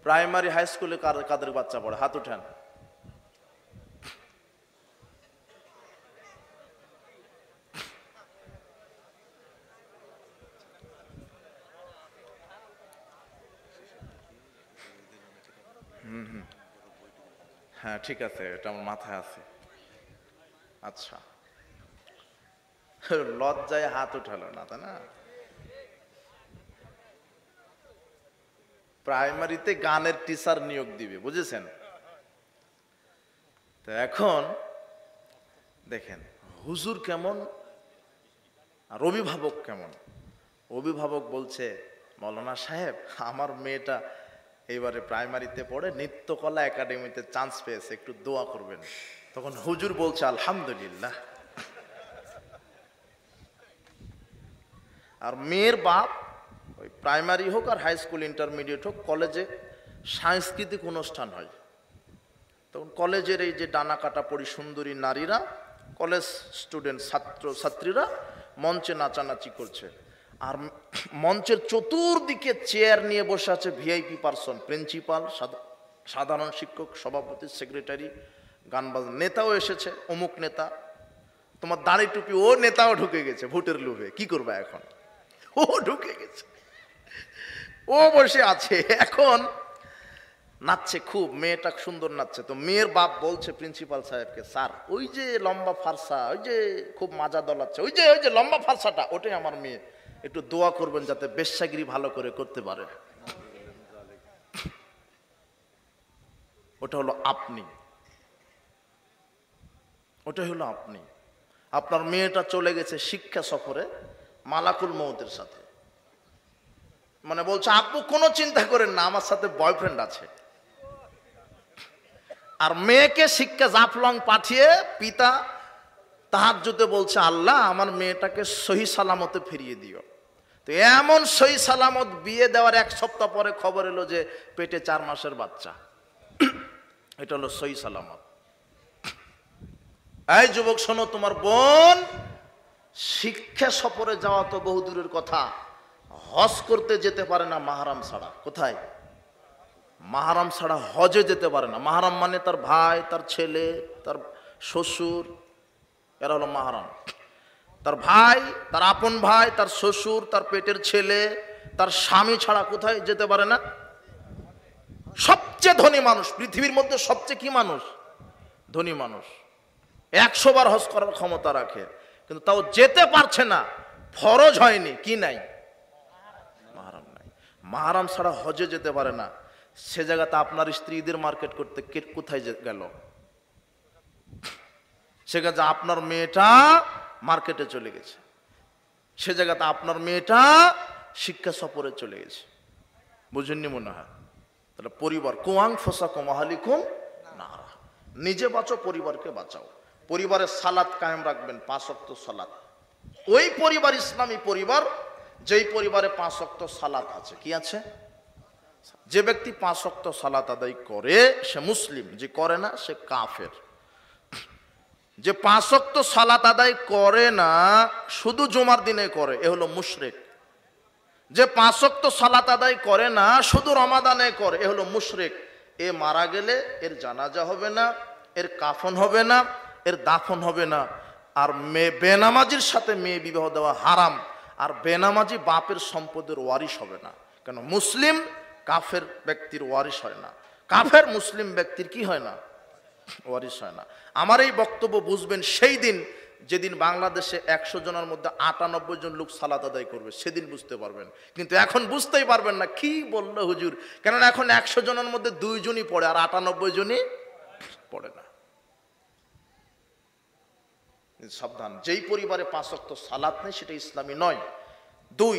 প্রাইমারি হাই স্কুলে কাদের বাচ্চা পড়ে? হাত উঠান। হ্যাঁ ঠিক আছে, এটা আমার মাথায় আছে। আচ্ছা, লজ্জায় হাত উঠালো না, তাই না? প্রাইমারিতে গানের টিচার নিয়োগ দিবে, বুঝেছেন? তো এখন দেখেন হুজুর কেমন আর অভিভাবক কেমন। অভিভাবক বলছে, মৌলানা সাহেব আমার মেয়েটা এবারে প্রাইমারিতে পড়ে, নৃত্যকলা একাডেমিতে চান্স পেয়েছে, একটু দোয়া করবেন। তখন হুজুর বলছে আলহামদুলিল্লাহ। আর মেয়ের বাপ ওই প্রাইমারি হোক আর হাই স্কুল ইন্টারমিডিয়েট হোক, কলেজে সাংস্কৃতিক অনুষ্ঠান হয়, তখন কলেজের এই যে ডানা কাটা পরি সুন্দরী নারীরা, কলেজ স্টুডেন্ট ছাত্র ছাত্রীরা মঞ্চে নাচানাচি করছে, আর মঞ্চের চতুর্দিকে চেয়ার নিয়ে বসে আছে ভিআইপি পার্সন, প্রিন্সিপাল, সাধারণ শিক্ষক, সভাপতি, সেক্রেটারি, গানবাজ, নেতাও এসেছে, অমুক নেতা, তোমার দাড়ি টুপি, ও নেতাও ঢুকে গেছে ভোটের লোভে। কি করবা এখন? ও ঢুকে গেছে, ও বসে আছে, এখন নাচছে খুব, মেয়েটা সুন্দর নাচছে। তো মেয়ের বাপ বলছে প্রিন্সিপাল সাহেবকে, স্যার ওই যে লম্বা ফারসা, ওই যে খুব মাজা দলাচ্ছে, ওই যে লম্বা ফারসাটা, ওটাই আমার মেয়ে, একটু দোয়া করবেন যাতে বেশ্যাগিরি ভালো করে করতে পারে। ওটা হলো আপনি, ওটা হলো আপনি। আপনার মেয়েটা চলে গেছে শিক্ষা সফরে মালাকুল মউতের সাথে, মানে বলছে আপু কোনো চিন্তা করেন না, আমার সাথে বয়ফ্রেন্ড আছে। আর মেয়েকে শিক্ষা জাফলং পাঠিয়ে পিতা তাহাজ্জুদে বলছে, আল্লাহ আমার মেয়েটাকে সহি সালামতে ফিরিয়ে দিও। তো এমন সহি সালামত বিয়ে দেওয়ার 1 সপ্তাহ পরে খবর এলো যে পেটে 4 মাসের বাচ্চা। এটা হলো সহি সালামত। এই যুবক শোনো, তোমার বোন শিক্ষা সফরে যাওয়া তো বহু দূরের কথা, হজ করতে যেতে পারে না মাহরাম ছাড়া। কোথায়? মাহরাম ছাড়া হজে যেতে পারে না। মাহরাম মানে তার ভাই, তার ছেলে, তার শ্বশুর, এরা হলো মাহরাম। তার ভাই, তার আপন ভাই, তার শ্বশুর, তার পেটের ছেলে, তার স্বামী ছাড়া কোথায় যেতে পারে না? সবচেয়ে ধনী মানুষ পৃথিবীর মধ্যে, সবচেয়ে কি মানুষ? ধনী মানুষ, 100 বার হজ করার ক্ষমতা রাখে, কিন্তু তাও যেতে পারছে না, ফরজ হয়নি। কি নাই? মাহরাম নাই। মাহরাম ছাড়া হজে যেতে পারে না। সে জায়গাতে আপনার স্ত্রী ঈদের মার্কেট করতে কোথায় গেল? সে জায়গাতে আপনার মেয়েটা মার্কেটে চলে গেছে, সে জায়গাতে আপনার মেয়েটা শিক্ষা সফরে চলে গেছে। বুঝেননি মনে হয়? তাহলে পরিবার, কুয়াং ফসাকুম আহলিকুম নারা, নিজে বাঁচো, পরিবারকে বাঁচাও। পরিবারের সালাত কায়েম রাখবেন, 5 ওয়াক্ত সালাত। ওই পরিবার ইসলামী পরিবার যেই পরিবারে 5 ওয়াক্ত সালাত আছে। কি আছে? যে ব্যক্তি 5 ওয়াক্ত সালাত আদায় করে সে মুসলিম, যে করে না সে কাফের। যে 5 ওয়াক্ত সালাত আদায় করে না, শুধু জুমার দিনে করে, এ হলো মুশরিক। যে 5 ওয়াক্ত সালাত আদায় করে না, শুধু রমাদানে করে, এ হলো মুশরিক। এ মারা গেলে এর জানাজা হবে না, এর কাফন হবে না, এর দাফন হবে না। আর বেনামাজির সাথে মেয়ে বিবাহ দেওয়া হারাম। আর বেনামাজি বাপের সম্পদের ওয়ারিশ হবে না। কেন? মুসলিম কাফের ব্যক্তির ওয়ারিশ হয় না, কাফের মুসলিম ব্যক্তির কি হয় না? ওয়ারিশ হয় না। আমার এই বক্তব্য বুঝবেন সেই দিন যেদিন বাংলাদেশে 100 জনের মধ্যে 98 জন লোক সালাত আদায় করবে, সেদিন বুঝতে পারবেন। কিন্তু এখন বুঝতেই পারবেন না কি বললো হুজুর, কেননা এখন 100 জনের মধ্যে 2 জনই পড়ে আর 98 জনই পড়ে না। সাবধান, যেই পরিবারে 5 ওয়াক্ত সালাত নেই সেটা ইসলামী নয়। 2,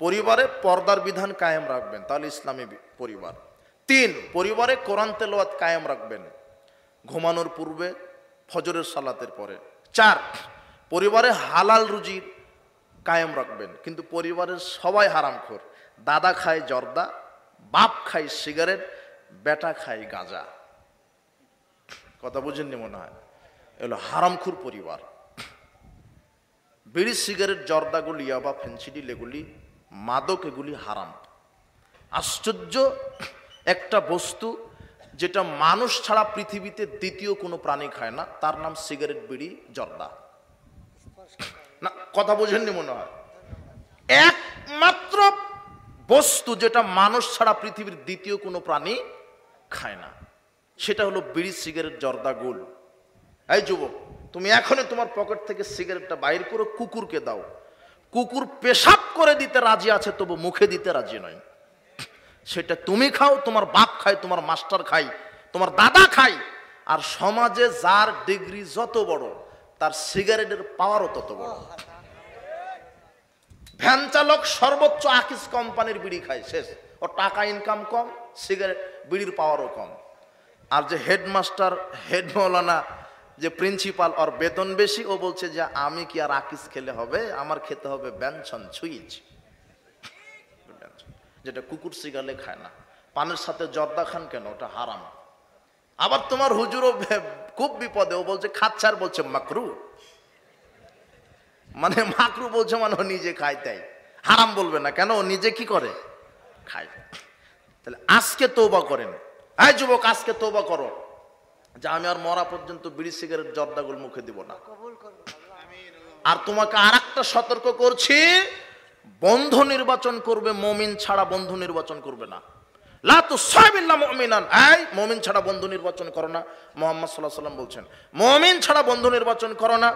পরিবারে পর্দার বিধান কায়েম রাখবেন, তাহলে ইসলামী পরিবার। 3, পরিবারে কোরআন তেলাওয়াত কায়েম রাখবেন ঘুমানোর পূর্বে, ফজরের সালাতের পরে। 4, পরিবারে হালাল রুজি কায়েম রাখবেন, কিন্তু পরিবারের সবাই হারামখোর। দাদা খায় জর্দা, বাপ খায় সিগারেট, বেটা খায় গাঁজা। কথা বুঝেননি মনে হয়? এগুলো হারামখোর পরিবার। বিড়ি, সিগারেট, জর্দাগুলি, ইয়াবা, ফেন্সিডিল, এগুলি মাদক, এগুলি হারাম। আশ্চর্য একটা বস্তু যেটা মানুষ ছাড়া পৃথিবীতে দ্বিতীয় কোনো প্রাণী খায় না, তার নাম সিগারেট, বিড়ি, জর্দা। না, কথা বোঝেননি মনে হয়? একমাত্র বস্তু যেটা মানুষ ছাড়া পৃথিবীর দ্বিতীয় কোনো প্রাণী খায় না, সেটা হলো বিড়ি, সিগারেট, জর্দা, গোল। এই যুবক, তুমি এখনই তোমার পকেট থেকে সিগারেটটা বাইর করে কুকুরকে দাও। কুকুর পেশাব করে দিতে রাজি আছে, তবু মুখে দিতে রাজি নয়। সেটা তুমি খাও, তোমার বাপ খায়, তোমার মাস্টার খায়, তোমার দাদা খায়। আর সমাজে যার ডিগ্রি যত বড়, তার সিগারেটের পাওয়ারও তত বড়। ভ্যান চালক সর্বোচ্চ আকিস কোম্পানির বিড়ি খায়, শেষ। ওর টাকা ইনকাম কম, সিগারেট বিড়ির পাওয়ারও কম। আর যে হেডমাস্টার, হেড মৌলানা, যে প্রিন্সিপাল, ওর বেতন বেশি, ও বলছে যে আমি কি আর আকিস খেলে হবে, আমার খেতে হবে ব্যঞ্জন সুইচ, যেটা কুকুর সিগালে খায় না। পানের সাথে জর্দা খান কেন? ওটা হারাম। আবার তোমার হুজুরও খুব বিপদে, ও বলছে খাচ্ছে, আর বলছে মাকরু। মানে মাকরু বলছে মানে ও নিজে খায়, তাই হারাম বলবে না কেন? ও নিজে কি করে? খায়। তাহলে আজকে তওবা করেন। এই যুবক, আজকে তওবা করো যে আমি আর মরা পর্যন্ত বিড়ি, সিগারেট, জর্দাগুল মুখে দিব না। আর তোমাকে আর একটা সতর্ক করছি, বন্ধু নির্বাচন করবে, মুমিন ছাড়া বন্ধু নির্বাচন করবে না। লা তুসাবিল্লা মুমিনান, এই মুমিন ছাড়া বন্ধু নির্বাচন করো না। মুহাম্মদ সাল্লাল্লাহু আলাইহি ওয়াসাল্লাম বলছেন, মুমিন ছাড়া বন্ধু নির্বাচন করো না।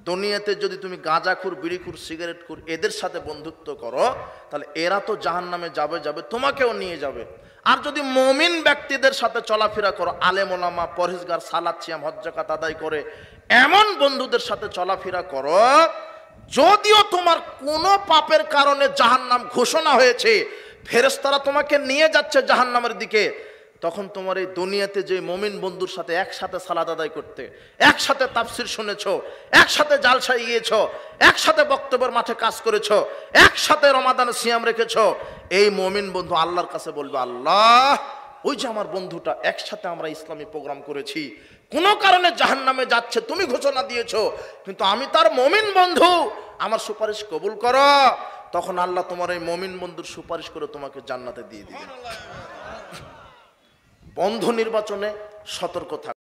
দুনিয়াতে যদি তুমি গাঁজাখুর, বিড়িখুর, সিগারেটখুর এদের সাথে বন্ধুত্ব করো, তাহলে এরা তো জাহান্নামে যাবে, তোমাকেও নিয়ে যাবে। আর যদি মুমিন ব্যক্তিদের সাথে চলাফেরা করো, আলেম ওলামা, পরহেজগার, সালাত, সিয়াম, হজ, যাকাত আদায় করে এমন বন্ধুদের সাথে চলাফেরা করো, যদিও তোমার কোনো পাপের কারণে জাহান্নাম ঘোষণা হয়েছে, ফেরেশতারা তোমাকে নিয়ে যাচ্ছে জাহান্নামের দিকে, তখন তোমার এই দুনিয়াতে যে মুমিন বন্ধুর সাথে একসাথে সালাত আদায় করতে, একসাথে তাফসির শুনেছো, একসাথে জালসায় গিয়েছো, একসাথে বক্তব্যের মাঠে কাজ করেছো, একসাথে রমাদানে সিয়াম রেখেছো, এই মুমিন বন্ধু আল্লাহর কাছে বলবে, আল্লাহ, ওই যে আমার বন্ধুটা, একসাথে আমরা ইসলামী প্রোগ্রাম করেছি, কোনো কারণে জাহান্নামে যাচ্ছে, তুমি ঘোষণা দিয়েছো, কিন্তু আমি তার মুমিন বন্ধু, আমার সুপারিশ কবুল করো। তখন আল্লাহ তোমার এই মুমিন বন্ধুর সুপারিশ করে তোমাকে জান্নাতে দিয়ে দিবেন। বন্ধু নির্বাচনে সতর্ক থাকবে।